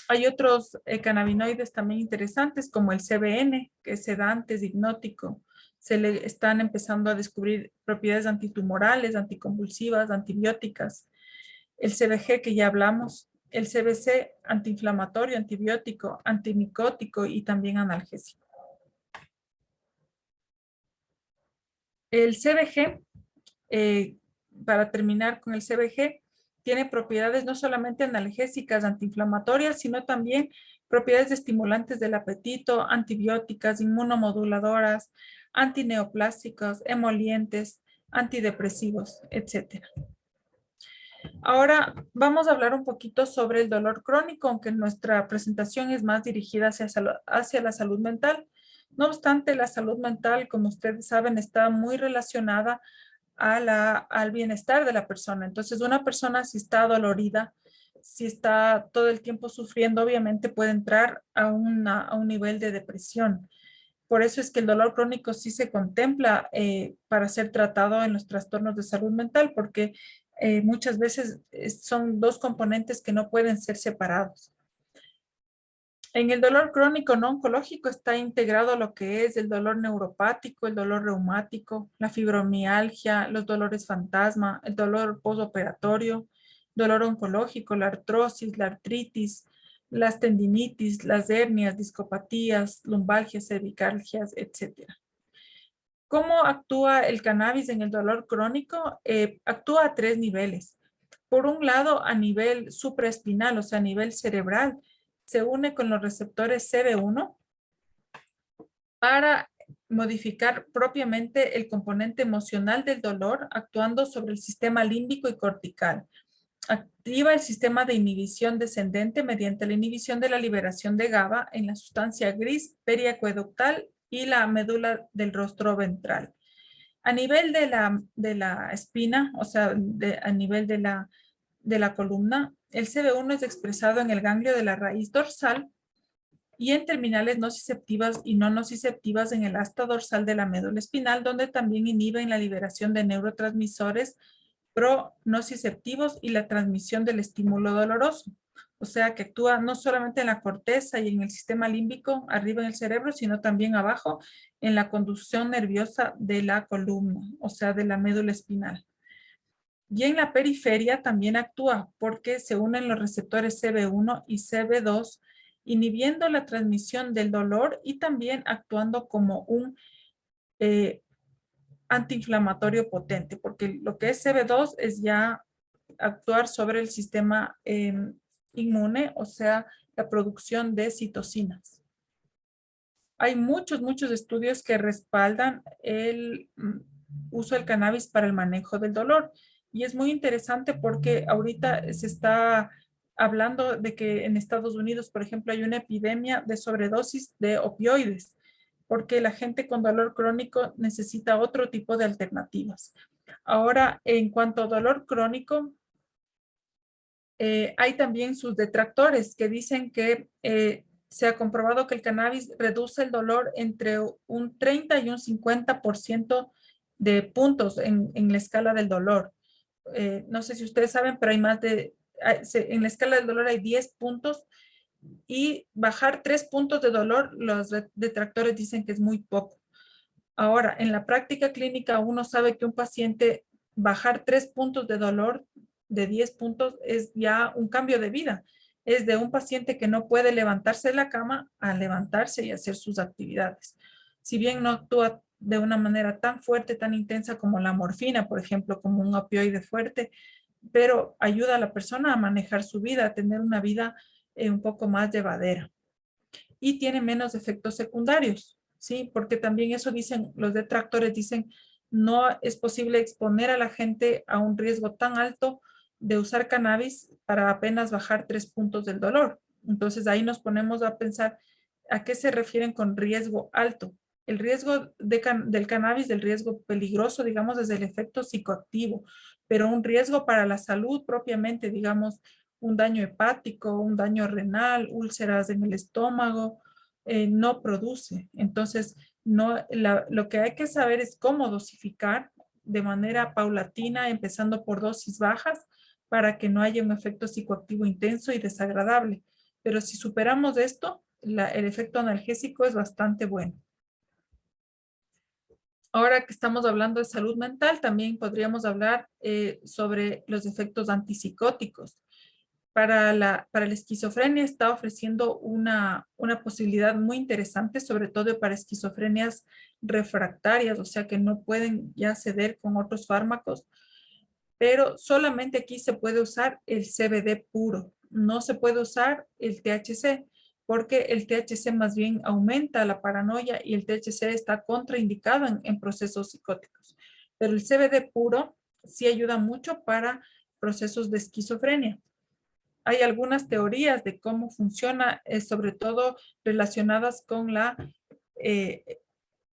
Hay otros cannabinoides también interesantes como el CBN, que es sedante, hipnótico. Se le están empezando a descubrir propiedades antitumorales, anticonvulsivas, antibióticas. El CBG, que ya hablamos, el CBC, antiinflamatorio, antibiótico, antimicótico y también analgésico. El CBG, para terminar con el CBG, tiene propiedades no solamente analgésicas, antiinflamatorias, sino también propiedades estimulantes del apetito, antibióticas, inmunomoduladoras, antineoplásicos, emolientes, antidepresivos, etc. Ahora vamos a hablar un poquito sobre el dolor crónico, aunque nuestra presentación es más dirigida hacia la salud mental. No obstante, la salud mental, como ustedes saben, está muy relacionada al bienestar de la persona. Entonces, una persona si está dolorida, si está todo el tiempo sufriendo, obviamente puede entrar a un nivel de depresión. Por eso es que el dolor crónico sí se contempla para ser tratado en los trastornos de salud mental, porque muchas veces son dos componentes que no pueden ser separados. En el dolor crónico no oncológico está integrado lo que es el dolor neuropático, el dolor reumático, la fibromialgia, los dolores fantasma, el dolor postoperatorio, dolor oncológico, la artrosis, la artritis, las tendinitis, las hernias, discopatías, lumbalgias, cervicalgias, etc. ¿Cómo actúa el cannabis en el dolor crónico? Actúa a 3 niveles. Por un lado, a nivel supraespinal, o sea, a nivel cerebral, se une con los receptores CB1 para modificar propiamente el componente emocional del dolor, actuando sobre el sistema límbico y cortical. Activa el sistema de inhibición descendente mediante la inhibición de la liberación de GABA en la sustancia gris periacueductal y la médula del rostro ventral. A nivel de la espina, o sea, a nivel de la columna, el CB1 es expresado en el ganglio de la raíz dorsal y en terminales nociceptivas y no nociceptivas en el asta dorsal de la médula espinal, donde también inhiben la liberación de neurotransmisores pronociceptivos y la transmisión del estímulo doloroso. O sea que actúa no solamente en la corteza y en el sistema límbico, arriba en el cerebro, sino también abajo en la conducción nerviosa de la columna, o sea, de la médula espinal. Y en la periferia también actúa porque se unen los receptores CB1 y CB2, inhibiendo la transmisión del dolor y también actuando como un antiinflamatorio potente, porque lo que es CB2 es ya actuar sobre el sistema inmune, o sea, la producción de citocinas. Hay muchos estudios que respaldan el uso del cannabis para el manejo del dolor. Y es muy interesante porque ahorita se está hablando de que en Estados Unidos, por ejemplo, hay una epidemia de sobredosis de opioides, porque la gente con dolor crónico necesita otro tipo de alternativas. Ahora, en cuanto a dolor crónico, hay también sus detractores que dicen que se ha comprobado que el cannabis reduce el dolor entre un 30 y un 50% de puntos en la escala del dolor. No sé si ustedes saben, pero hay más de, en la escala del dolor hay 10 puntos y bajar 3 puntos de dolor, los detractores dicen que es muy poco. Ahora, en la práctica clínica uno sabe que un paciente bajar 3 puntos de dolor de 10 puntos es ya un cambio de vida. Es de un paciente que no puede levantarse de la cama a levantarse y hacer sus actividades. Si bien no actúa de una manera tan fuerte, tan intensa como la morfina, por ejemplo, como un opioide fuerte, pero ayuda a la persona a manejar su vida, a tener una vida un poco más llevadera. Y tiene menos efectos secundarios, ¿sí? Porque también eso dicen, los detractores dicen, no es posible exponer a la gente a un riesgo tan alto de usar cannabis para apenas bajar 3 puntos del dolor. Entonces ahí nos ponemos a pensar a qué se refieren con riesgo alto. El riesgo del cannabis, del riesgo peligroso, digamos, es el efecto psicoactivo, pero un riesgo para la salud propiamente, digamos, un daño hepático, un daño renal, úlceras en el estómago, no produce. Entonces, lo que hay que saber es cómo dosificar de manera paulatina, empezando por dosis bajas, para que no haya un efecto psicoactivo intenso y desagradable. Pero si superamos esto, el efecto analgésico es bastante bueno. Ahora que estamos hablando de salud mental, también podríamos hablar sobre los efectos antipsicóticos. Para la esquizofrenia está ofreciendo una posibilidad muy interesante, sobre todo para esquizofrenias refractarias, o sea que no pueden ya ceder con otros fármacos, pero solamente aquí se puede usar el CBD puro, no se puede usar el THC, porque el THC más bien aumenta la paranoia y el THC está contraindicado en procesos psicóticos. Pero el CBD puro sí ayuda mucho para procesos de esquizofrenia. Hay algunas teorías de cómo funciona, sobre todo relacionadas con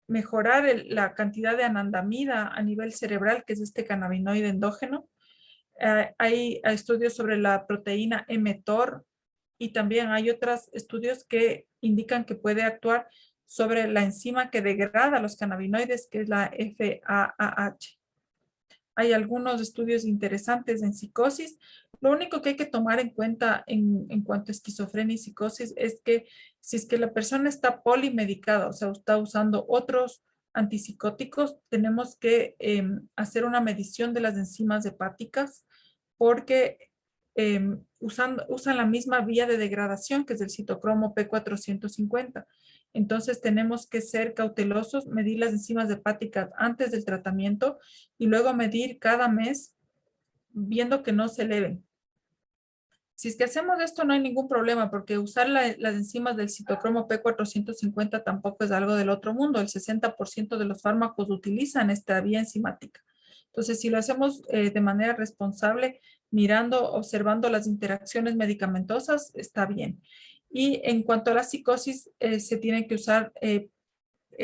mejorar la cantidad de anandamida a nivel cerebral, que es este cannabinoide endógeno. Hay estudios sobre la proteína mTOR y también hay otros estudios que indican que puede actuar sobre la enzima que degrada los cannabinoides, que es la FAAH. Hay algunos estudios interesantes en psicosis. Lo único que hay que tomar en cuenta en cuanto a esquizofrenia y psicosis es que si es que la persona está polimedicada, o sea, está usando otros antipsicóticos, tenemos que hacer una medición de las enzimas hepáticas porque usan la misma vía de degradación que es el citocromo P450. Entonces tenemos que ser cautelosos, medir las enzimas hepáticas antes del tratamiento y luego medir cada mes viendo que no se eleven. Si es que hacemos esto no hay ningún problema porque usar las enzimas del citocromo P450 tampoco es algo del otro mundo. El 60% de los fármacos utilizan esta vía enzimática. Entonces, si lo hacemos de manera responsable, mirando, observando las interacciones medicamentosas, está bien. Y en cuanto a la psicosis, se tienen que usar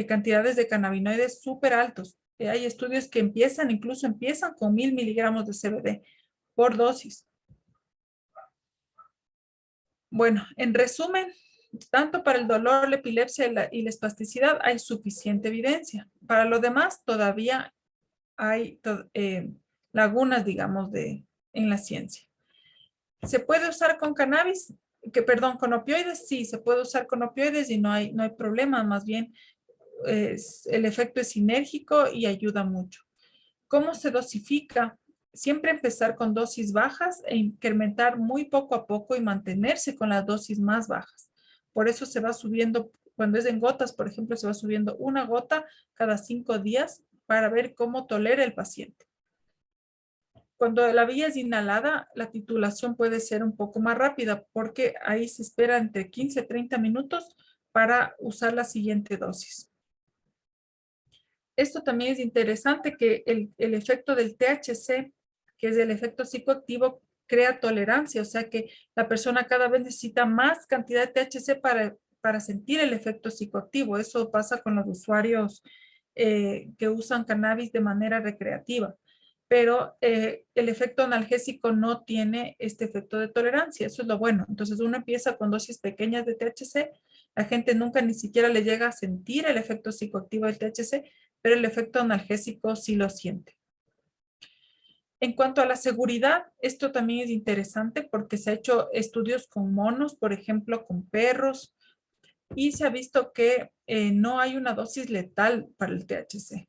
cantidades de cannabinoides súper altos. Hay estudios que incluso empiezan con 1000 miligramos de CBD por dosis. Bueno, en resumen, tanto para el dolor, la epilepsia y la espasticidad hay suficiente evidencia. Para lo demás, todavía hay, lagunas, digamos, en la ciencia. ¿Se puede usar con cannabis? Con opioides, sí, se puede usar con opioides y no hay problema, más bien el efecto es sinérgico y ayuda mucho. ¿Cómo se dosifica? Siempre empezar con dosis bajas e incrementar muy poco a poco y mantenerse con las dosis más bajas. Por eso se va subiendo, cuando es en gotas, por ejemplo, se va subiendo una gota cada 5 días para ver cómo tolera el paciente. Cuando la vía es inhalada, la titulación puede ser un poco más rápida porque ahí se espera entre 15 y 30 minutos para usar la siguiente dosis. Esto también es interesante que el efecto del THC, que es el efecto psicoactivo, crea tolerancia, o sea que la persona cada vez necesita más cantidad de THC para sentir el efecto psicoactivo. Eso pasa con los usuarios que usan cannabis de manera recreativa. Pero el efecto analgésico no tiene este efecto de tolerancia, eso es lo bueno. Entonces uno empieza con dosis pequeñas de THC, la gente nunca ni siquiera le llega a sentir el efecto psicoactivo del THC, pero el efecto analgésico sí lo siente. En cuanto a la seguridad, esto también es interesante porque se ha hecho estudios con monos, por ejemplo, con perros, y se ha visto que no hay una dosis letal para el THC.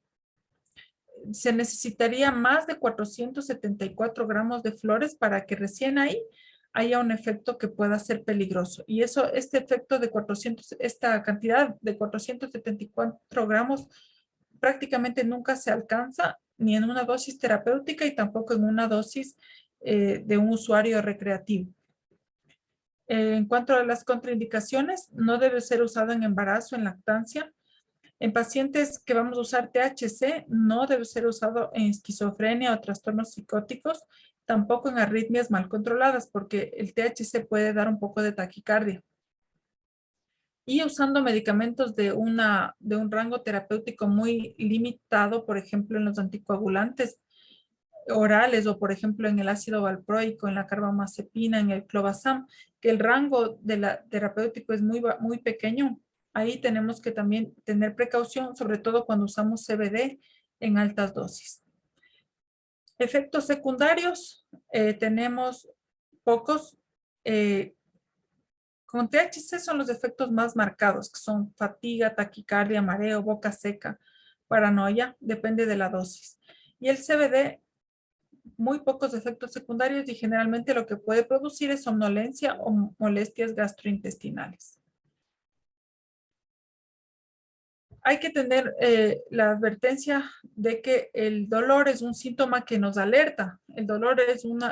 Se necesitaría más de 474 gramos de flores para que recién ahí haya un efecto que pueda ser peligroso. Y este efecto de 400, esta cantidad de 474 gramos prácticamente nunca se alcanza ni en una dosis terapéutica y tampoco en una dosis de un usuario recreativo. En cuanto a las contraindicaciones, no debe ser usado en embarazo, en lactancia. En pacientes que vamos a usar THC, no debe ser usado en esquizofrenia o trastornos psicóticos, tampoco en arritmias mal controladas, porque el THC puede dar un poco de taquicardia. Y usando medicamentos de un rango terapéutico muy limitado, por ejemplo, en los anticoagulantes orales o, por ejemplo, en el ácido valproico, en la carbamazepina, en el clobazam, que el rango de la terapéutico es muy pequeño. Ahí tenemos que también tener precaución, sobre todo cuando usamos CBD en altas dosis. Efectos secundarios, tenemos pocos. Con THC son los efectos más marcados, que son fatiga, taquicardia, mareo, boca seca, paranoia, depende de la dosis. Y el CBD, muy pocos efectos secundarios y generalmente lo que puede producir es somnolencia o molestias gastrointestinales. Hay que tener la advertencia de que el dolor es un síntoma que nos alerta. El dolor es un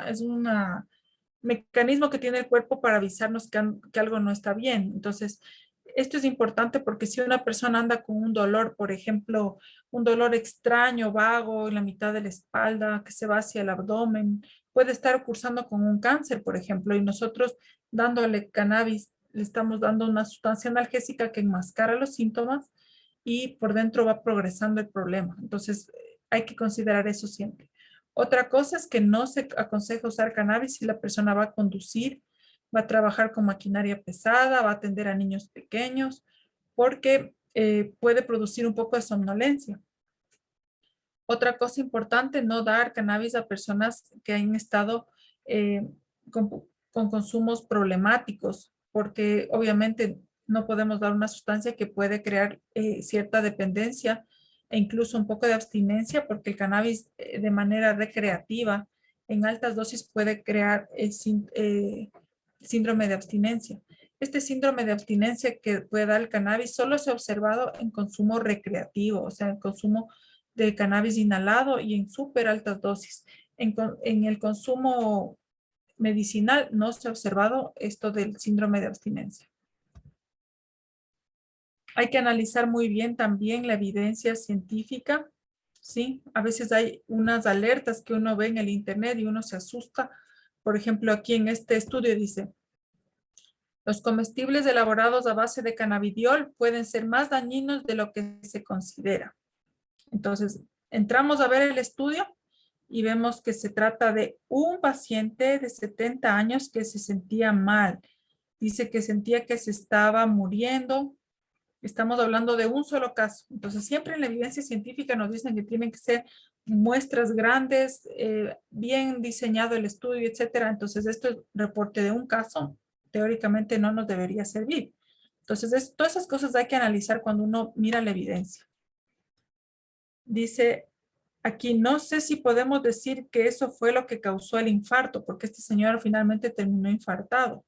mecanismo que tiene el cuerpo para avisarnos que algo no está bien. Entonces, esto es importante porque si una persona anda con un dolor, por ejemplo, un dolor extraño, vago en la mitad de la espalda, que se va hacia el abdomen, puede estar cursando con un cáncer, por ejemplo, y nosotros dándole cannabis, le estamos dando una sustancia analgésica que enmascara los síntomas y por dentro va progresando el problema. Entonces, hay que considerar eso siempre. Otra cosa es que no se aconseja usar cannabis si la persona va a conducir, va a trabajar con maquinaria pesada, va a atender a niños pequeños, porque puede producir un poco de somnolencia. Otra cosa importante, no dar cannabis a personas que han estado con consumos problemáticos, porque obviamente no podemos dar una sustancia que puede crear cierta dependencia e incluso un poco de abstinencia, porque el cannabis de manera recreativa en altas dosis puede crear síndrome de abstinencia. Este síndrome de abstinencia que puede dar el cannabis solo se ha observado en consumo recreativo, o sea, en consumo de cannabis inhalado y en súper altas dosis. En el consumo medicinal no se ha observado esto del síndrome de abstinencia. Hay que analizar muy bien también la evidencia científica, ¿sí? A veces hay unas alertas que uno ve en el internet y uno se asusta. Por ejemplo, aquí en este estudio dice, los comestibles elaborados a base de cannabidiol pueden ser más dañinos de lo que se considera. Entonces, entramos a ver el estudio y vemos que se trata de un paciente de 70 años que se sentía mal. Dice que sentía que se estaba muriendo. Estamos hablando de un solo caso. Entonces, siempre en la evidencia científica nos dicen que tienen que ser muestras grandes, bien diseñado el estudio, etcétera. Entonces, esto es reporte de un caso, teóricamente no nos debería servir. Entonces, todas esas cosas hay que analizar cuando uno mira la evidencia. Dice aquí, no sé si podemos decir que eso fue lo que causó el infarto, porque este señor finalmente terminó infartado.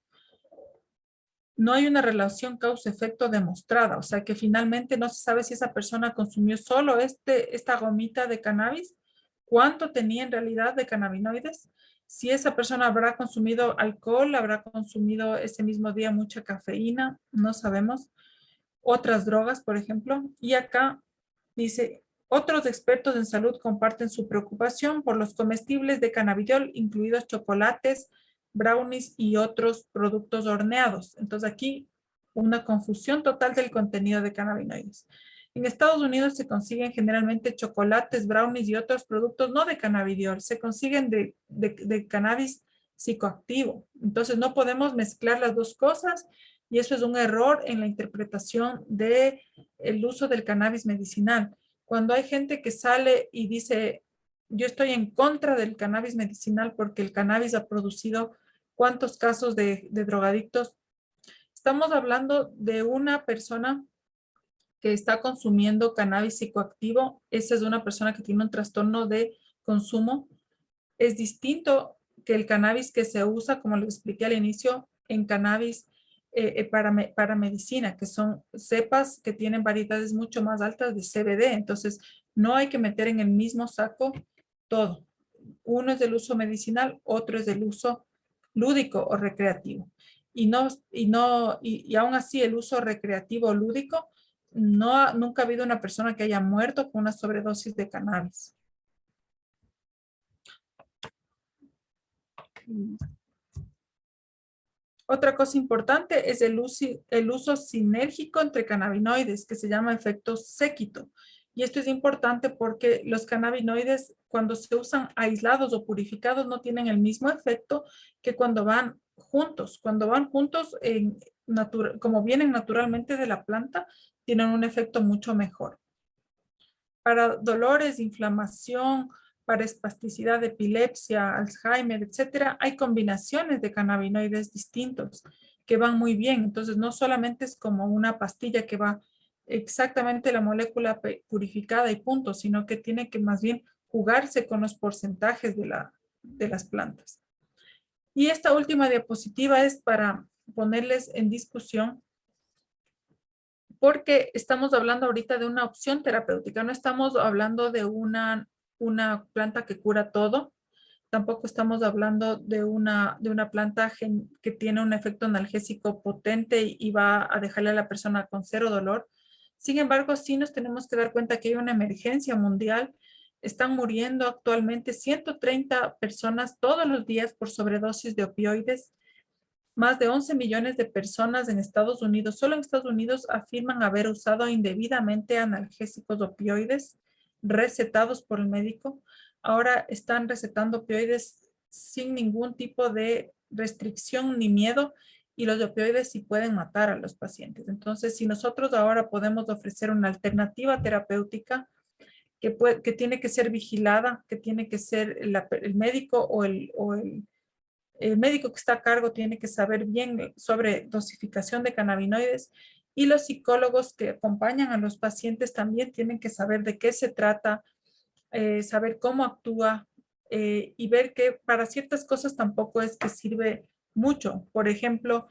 No hay una relación causa-efecto demostrada, o sea que finalmente no se sabe si esa persona consumió solo esta gomita de cannabis, cuánto tenía en realidad de cannabinoides, si esa persona habrá consumido alcohol, habrá consumido ese mismo día mucha cafeína, no sabemos, otras drogas, por ejemplo, y acá dice, otros expertos en salud comparten su preocupación por los comestibles de cannabidiol, incluidos chocolates, brownies y otros productos horneados. Entonces aquí una confusión total del contenido de cannabinoides. En Estados Unidos se consiguen generalmente chocolates, brownies y otros productos no de cannabidiol, se consiguen de cannabis psicoactivo. Entonces no podemos mezclar las dos cosas y eso es un error en la interpretación del uso del cannabis medicinal. Cuando hay gente que sale y dice, yo estoy en contra del cannabis medicinal porque el cannabis ha producido cuántos casos de drogadictos. Estamos hablando de una persona que está consumiendo cannabis psicoactivo. Esa es una persona que tiene un trastorno de consumo. Es distinto que el cannabis que se usa, como lo expliqué al inicio, en cannabis para medicina, que son cepas que tienen variedades mucho más altas de CBD. Entonces, no hay que meter en el mismo saco todo. Uno es del uso medicinal, otro es del uso lúdico o recreativo. Y aún así el uso recreativo o lúdico, nunca ha habido una persona que haya muerto con una sobredosis de cannabis. Otra cosa importante es el uso sinérgico entre cannabinoides, que se llama efecto séquito. Y esto es importante porque los cannabinoides, cuando se usan aislados o purificados, no tienen el mismo efecto que cuando van juntos. Cuando van juntos, como vienen naturalmente de la planta, tienen un efecto mucho mejor. Para dolores, inflamación, para espasticidad, epilepsia, Alzheimer, etcétera, hay combinaciones de cannabinoides distintos que van muy bien. Entonces, no solamente es como una pastilla que va exactamente la molécula purificada y punto, sino que tiene que más bien jugarse con los porcentajes de las plantas. Y esta última diapositiva es para ponerles en discusión porque estamos hablando ahorita de una opción terapéutica, no estamos hablando de una planta que cura todo, tampoco estamos hablando de una planta que tiene un efecto analgésico potente y va a dejarle a la persona con cero dolor. Sin embargo, sí nos tenemos que dar cuenta que hay una emergencia mundial. Están muriendo actualmente 130 personas todos los días por sobredosis de opioides. Más de 11 millones de personas en Estados Unidos, solo en Estados Unidos, afirman haber usado indebidamente analgésicos opioides recetados por el médico. Ahora están recetando opioides sin ningún tipo de restricción ni miedo y los opioides sí pueden matar a los pacientes. Entonces, si nosotros ahora podemos ofrecer una alternativa terapéutica que tiene que ser vigilada, que tiene que ser el médico o el médico que está a cargo tiene que saber bien sobre dosificación de cannabinoides y los psicólogos que acompañan a los pacientes también tienen que saber de qué se trata, saber cómo actúa y ver que para ciertas cosas tampoco es que sirve mucho. Por ejemplo,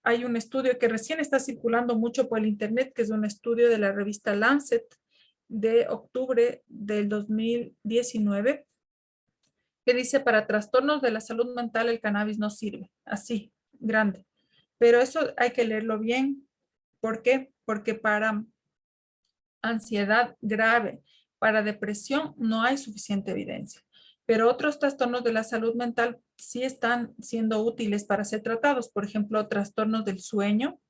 hay un estudio que recién está circulando mucho por el internet, que es un estudio de la revista Lancet de octubre del 2019, que dice para trastornos de la salud mental el cannabis no sirve, así, grande. Pero eso hay que leerlo bien. ¿Por qué? Porque para ansiedad grave, para depresión no hay suficiente evidencia. Pero otros trastornos de la salud mental sí están siendo útiles para ser tratados. Por ejemplo, trastornos del sueño.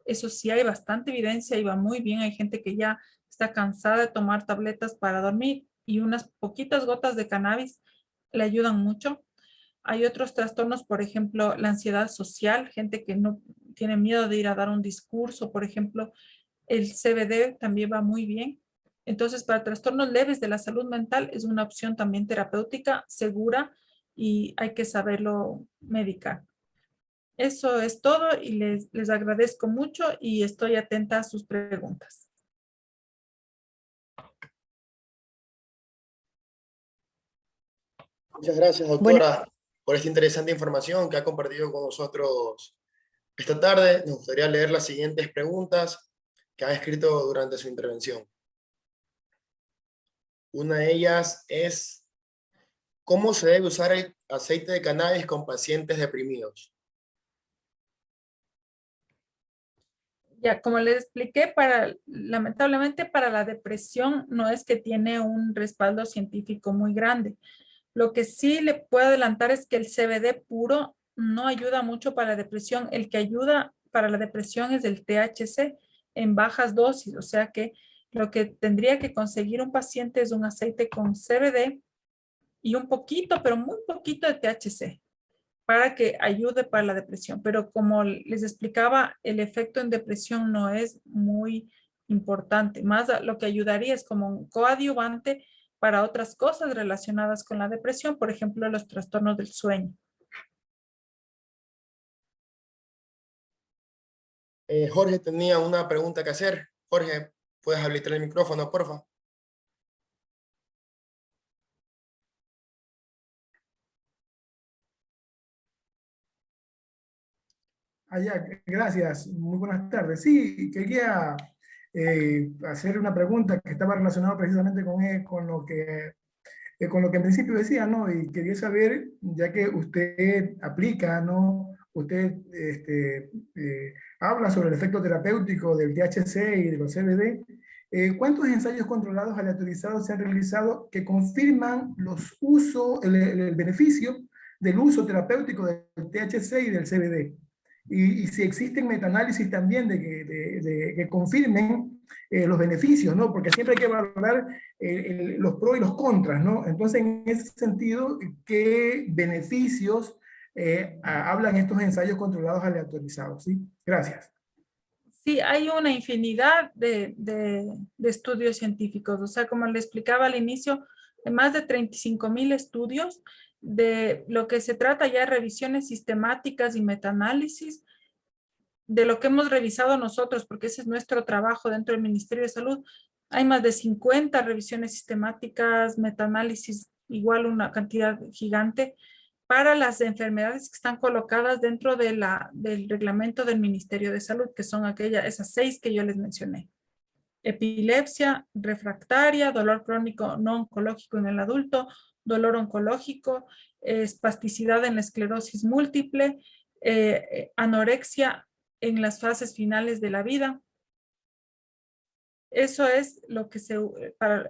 Eso sí hay bastante evidencia y va muy bien. Hay gente que ya está cansada de tomar tabletas para dormir y unas poquitas gotas de cannabis le ayudan mucho. Hay otros trastornos, por ejemplo, la ansiedad social, gente que no tiene miedo de ir a dar un discurso, por ejemplo, el CBD también va muy bien. Entonces, para trastornos leves de la salud mental es una opción también terapéutica, segura y hay que saberlo medicar. Eso es todo y les agradezco mucho y estoy atenta a sus preguntas. Muchas gracias, Bueno, doctora, por esta interesante información que ha compartido con nosotros esta tarde. Nos gustaría leer las siguientes preguntas que ha escrito durante su intervención. Una de ellas es, ¿cómo se debe usar el aceite de cannabis con pacientes deprimidos? Ya, como les expliqué, lamentablemente para la depresión no es que tiene un respaldo científico muy grande. Lo que sí le puedo adelantar es que el CBD puro no ayuda mucho para la depresión. El que ayuda para la depresión es el THC en bajas dosis. O sea que lo que tendría que conseguir un paciente es un aceite con CBD y un poquito, pero muy poquito de THC para que ayude para la depresión. Pero como les explicaba, el efecto en depresión no es muy importante. Más lo que ayudaría es como un coadyuvante para otras cosas relacionadas con la depresión, por ejemplo, los trastornos del sueño. Jorge tenía una pregunta que hacer. Jorge, ¿puedes habilitar el micrófono, por favor? Gracias, muy buenas tardes. Sí, quería hacer una pregunta que estaba relacionada precisamente con lo que en principio decía, ¿no? Y quería saber, ya que usted aplica, ¿no? Usted habla sobre el efecto terapéutico del THC y de los CBD. ¿Cuántos ensayos controlados aleatorizados se han realizado que confirman el beneficio del uso terapéutico del THC y del CBD? Y si existen metaanálisis también que confirmen los beneficios, ¿no? Porque siempre hay que valorar los pros y los contras, ¿no? Entonces, en ese sentido, ¿qué beneficios hablan estos ensayos controlados aleatorizados? ¿Sí? Gracias. Sí, hay una infinidad de estudios científicos. O sea, como le explicaba al inicio, hay más de 35,000 estudios. De lo que se trata ya de revisiones sistemáticas y metaanálisis de lo que hemos revisado nosotros, porque ese es nuestro trabajo dentro del Ministerio de Salud. Hay más de 50 revisiones sistemáticas, metaanálisis, igual una cantidad gigante, para las enfermedades que están colocadas dentro del reglamento del Ministerio de Salud, que son esas 6 que yo les mencioné. Epilepsia refractaria, dolor crónico no oncológico en el adulto, dolor oncológico, espasticidad en la esclerosis múltiple, anorexia en las fases finales de la vida. Eso es lo que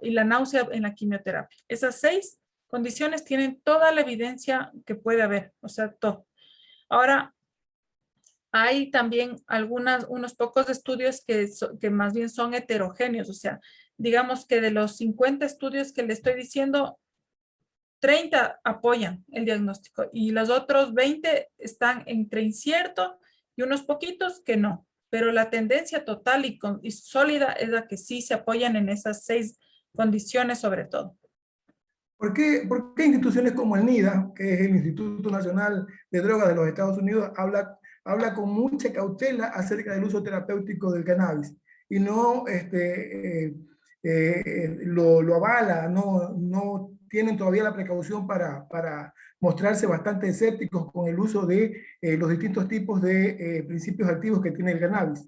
y la náusea en la quimioterapia. Esas 6 condiciones tienen toda la evidencia que puede haber, o sea, todo. Ahora, hay también unos pocos estudios que más bien son heterogéneos, o sea, digamos que de los 50 estudios que le estoy diciendo, 30 apoyan el diagnóstico y los otros 20 están entre incierto y unos poquitos que no. Pero la tendencia total y sólida es la que sí se apoyan en esas 6 condiciones sobre todo. ¿Por qué instituciones como el NIDA, que es el Instituto Nacional de Drogas de los Estados Unidos, habla con mucha cautela acerca del uso terapéutico del cannabis y no lo avala, no tienen todavía la precaución para mostrarse bastante escépticos con el uso de los distintos tipos de principios activos que tiene el cannabis?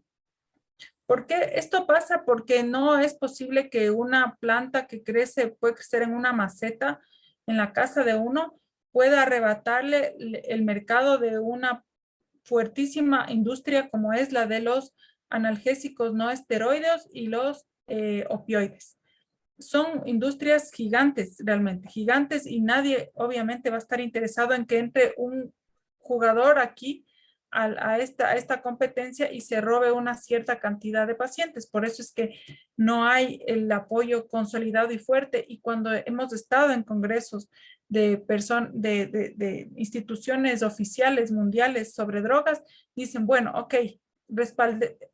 ¿Por qué esto pasa? Porque no es posible que una planta que puede crecer en una maceta en la casa de uno, pueda arrebatarle el mercado de una fuertísima industria como es la de los analgésicos no esteroideos y los opioides. Son industrias gigantes, realmente gigantes, y nadie obviamente va a estar interesado en que entre un jugador aquí a esta competencia y se robe una cierta cantidad de pacientes. Por eso es que no hay el apoyo consolidado y fuerte. Y cuando hemos estado en congresos de instituciones oficiales mundiales sobre drogas, dicen, bueno, ok,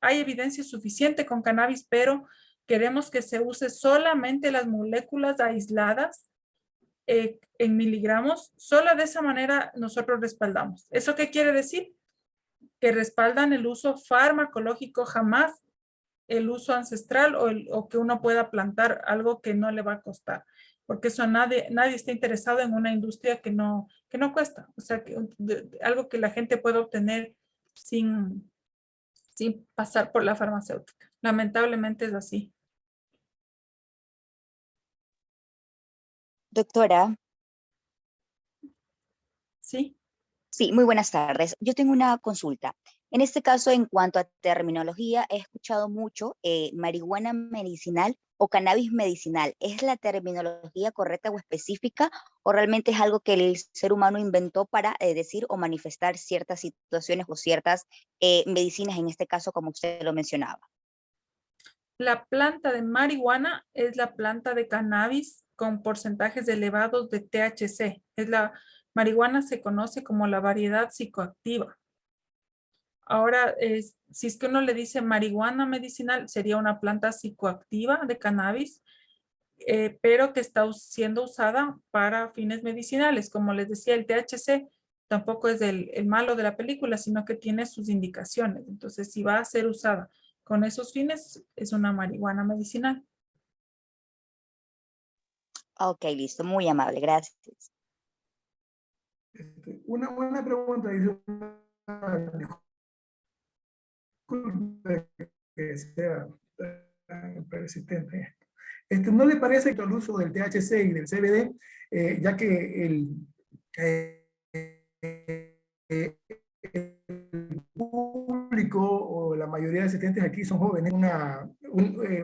hay evidencia suficiente con cannabis, pero Queremos que se use solamente las moléculas aisladas en miligramos. Solo de esa manera nosotros respaldamos. ¿Eso qué quiere decir? Que respaldan el uso farmacológico, jamás el uso ancestral o que uno pueda plantar algo que no le va a costar. Porque eso nadie está interesado en una industria que no cuesta. O sea, algo que la gente pueda obtener sin pasar por la farmacéutica. Lamentablemente es así. Doctora. Sí. Sí, muy buenas tardes. Yo tengo una consulta. En este caso, en cuanto a terminología, he escuchado mucho marihuana medicinal o cannabis medicinal. ¿Es la terminología correcta o específica o realmente es algo que el ser humano inventó para decir o manifestar ciertas situaciones o ciertas medicinas, en este caso, como usted lo mencionaba? La planta de marihuana es la planta de cannabis con porcentajes elevados de THC. Marihuana se conoce como la variedad psicoactiva. Ahora, si es que uno le dice marihuana medicinal, sería una planta psicoactiva de cannabis, pero que está siendo usada para fines medicinales. Como les decía, el THC tampoco es el malo de la película, sino que tiene sus indicaciones. Entonces, si va a ser usada con esos fines, es una marihuana medicinal. Ok, listo. Muy amable. Gracias. Una pregunta adicional. Disculpe que sea persistente. ¿No le parece que el uso del THC y del CBD, ya que el público o la mayoría de asistentes aquí son jóvenes,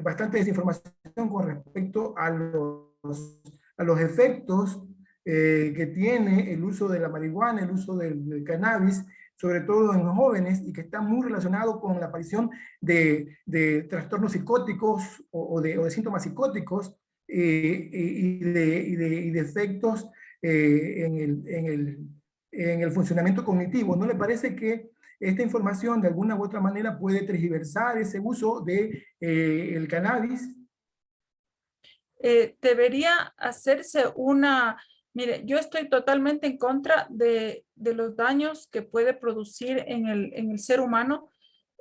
bastante desinformación con respecto a los efectos que tiene el uso de la marihuana, el uso del cannabis, sobre todo en los jóvenes, y que está muy relacionado con la aparición de trastornos psicóticos o de síntomas psicóticos y de efectos en el funcionamiento cognitivo. ¿No le parece que esta información de alguna u otra manera puede tergiversar ese uso de el cannabis? Debería hacerse mire, yo estoy totalmente en contra de los daños que puede producir en el ser humano,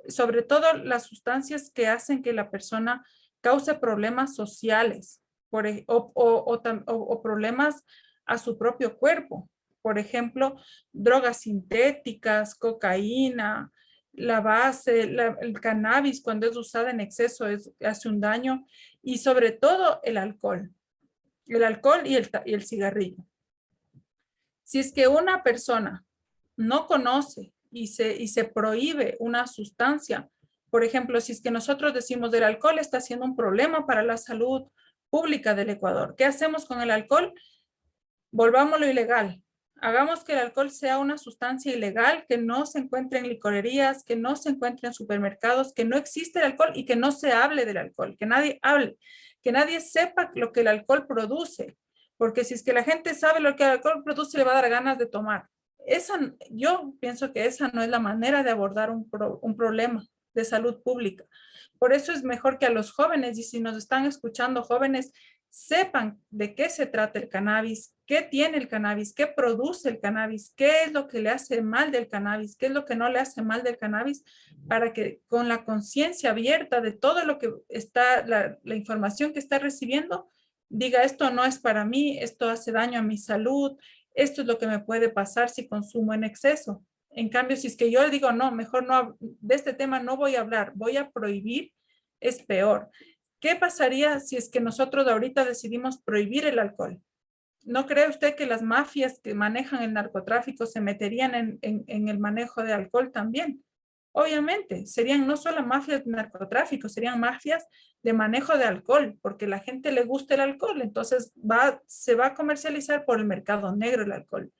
sobre todo las sustancias que hacen que la persona cause problemas sociales o problemas a su propio cuerpo. Por ejemplo, drogas sintéticas, cocaína, la base, el cannabis cuando es usada en exceso hace un daño, y sobre todo el alcohol y el cigarrillo. Si es que una persona no conoce y se prohíbe una sustancia, por ejemplo, si es que nosotros decimos el alcohol está siendo un problema para la salud pública del Ecuador, ¿qué hacemos con el alcohol? Volvámoslo ilegal. Hagamos que el alcohol sea una sustancia ilegal, que no se encuentre en licorerías, que no se encuentre en supermercados, que no existe el alcohol y que no se hable del alcohol, que nadie hable, que nadie sepa lo que el alcohol produce. Porque si es que la gente sabe lo que el alcohol produce, le va a dar ganas de tomar. Yo pienso que esa no es la manera de abordar un problema de salud pública. Por eso es mejor que a los jóvenes, y si nos están escuchando jóvenes, sepan de qué se trata el cannabis, qué tiene el cannabis, qué produce el cannabis, qué es lo que le hace mal del cannabis, qué es lo que no le hace mal del cannabis, para que con la conciencia abierta de todo lo que está, la información que está recibiendo, diga esto no es para mí, esto hace daño a mi salud, esto es lo que me puede pasar si consumo en exceso. En cambio, si es que yo digo, no, mejor no, de este tema no voy a hablar, voy a prohibir, es peor. ¿Qué pasaría si es que nosotros ahorita decidimos prohibir el alcohol? ¿No cree usted que las mafias que manejan el narcotráfico se meterían en el manejo de alcohol también? Obviamente, serían no solo mafias de narcotráfico, serían mafias de manejo de alcohol, porque a la gente le gusta el alcohol, entonces se va a comercializar por el mercado negro el alcohol.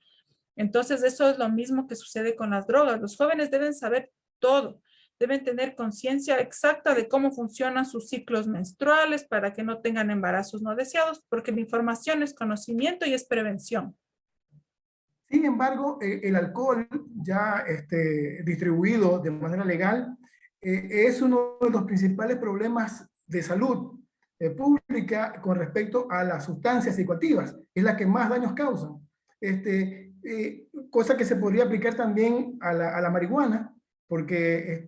Entonces, eso es lo mismo que sucede con las drogas. Los jóvenes deben saber todo, deben tener conciencia exacta de cómo funcionan sus ciclos menstruales para que no tengan embarazos no deseados, porque la información es conocimiento y es prevención. Sin embargo, el alcohol ya distribuido de manera legal es uno de los principales problemas de salud pública con respecto a las sustancias psicoactivas, es la que más daños causan. Cosa que se podría aplicar también a la marihuana, porque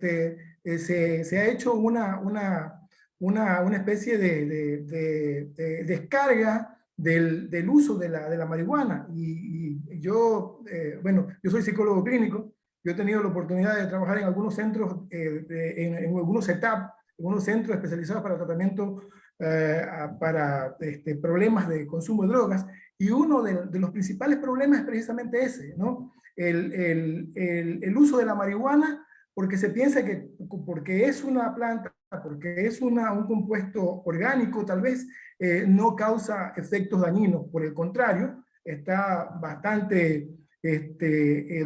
se ha hecho una especie de descarga del uso de la marihuana. Y yo, bueno, yo soy psicólogo clínico, yo he tenido la oportunidad de trabajar en algunos centros, en algunos setups, en unos centros especializados para tratamiento para problemas de consumo de drogas, y uno de los principales problemas es precisamente ese, ¿no? El uso de la marihuana, porque se piensa que porque es una planta, porque es un compuesto orgánico, tal vez no causa efectos dañinos. Por el contrario, está bastante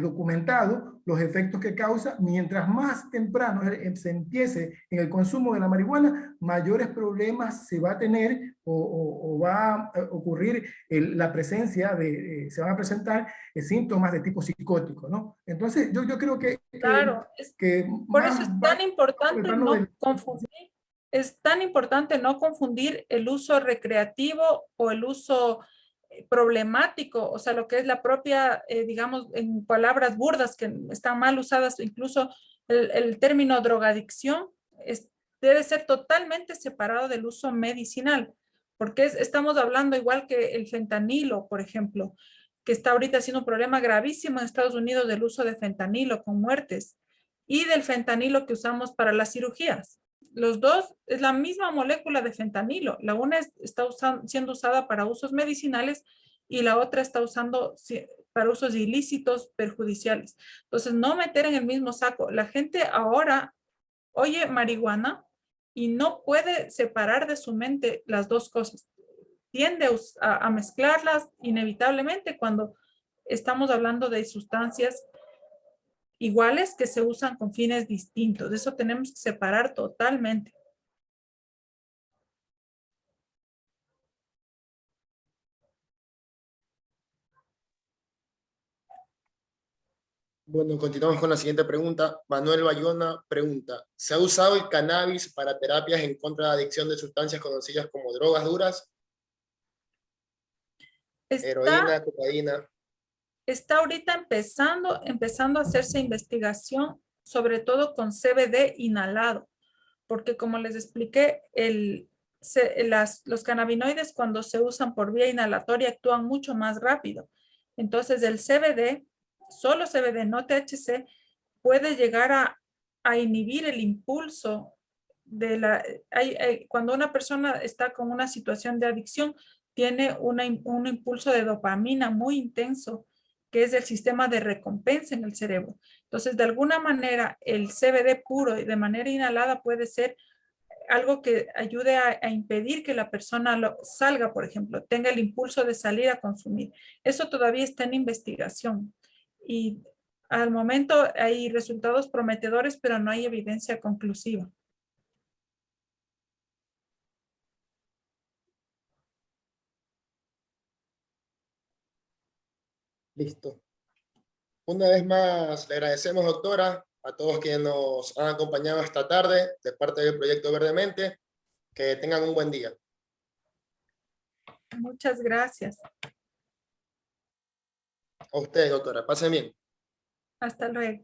documentado los efectos que causa. Mientras más temprano se empiece en el consumo de la marihuana, mayores problemas se va a tener o va a ocurrir la presencia se van a presentar síntomas de tipo psicótico, ¿no? Entonces, yo creo Claro, por eso es tan importante no confundir. Es tan importante no confundir el uso recreativo o el uso problemático, o sea, lo que es la propia, digamos, en palabras burdas que están mal usadas, incluso el término drogadicción debe ser totalmente separado del uso medicinal, porque estamos hablando igual que el fentanilo, por ejemplo, que está ahorita siendo un problema gravísimo en Estados Unidos del uso de fentanilo con muertes, y del fentanilo que usamos para las cirugías. Los dos es la misma molécula de fentanilo. La una está siendo usada para usos medicinales y la otra está usando para usos ilícitos, perjudiciales. Entonces, no meter en el mismo saco. La gente ahora oye marihuana y no puede separar de su mente las dos cosas. Tiende a mezclarlas inevitablemente cuando estamos hablando de sustancias iguales que se usan con fines distintos. De eso tenemos que separar totalmente. Bueno, continuamos con la siguiente pregunta. Manuel Bayona pregunta, ¿se ha usado el cannabis para terapias en contra de adicción de sustancias conocidas como drogas duras? Heroína, cocaína. Está ahorita empezando a hacerse investigación, sobre todo con CBD inhalado, porque como les expliqué, los cannabinoides cuando se usan por vía inhalatoria actúan mucho más rápido. Entonces el CBD, solo CBD, no THC, puede llegar a inhibir el impulso cuando una persona está con una situación de adicción, tiene un impulso de dopamina muy intenso, que es el sistema de recompensa en el cerebro. Entonces, de alguna manera, el CBD puro y de manera inhalada puede ser algo que ayude a impedir que la persona salga, por ejemplo, tenga el impulso de salir a consumir. Eso todavía está en investigación. Y al momento hay resultados prometedores, pero no hay evidencia conclusiva. Listo. Una vez más, le agradecemos, doctora, a todos quienes nos han acompañado esta tarde de parte del Proyecto Verdemente. Que tengan un buen día. Muchas gracias. A ustedes, doctora. Pasen bien. Hasta luego.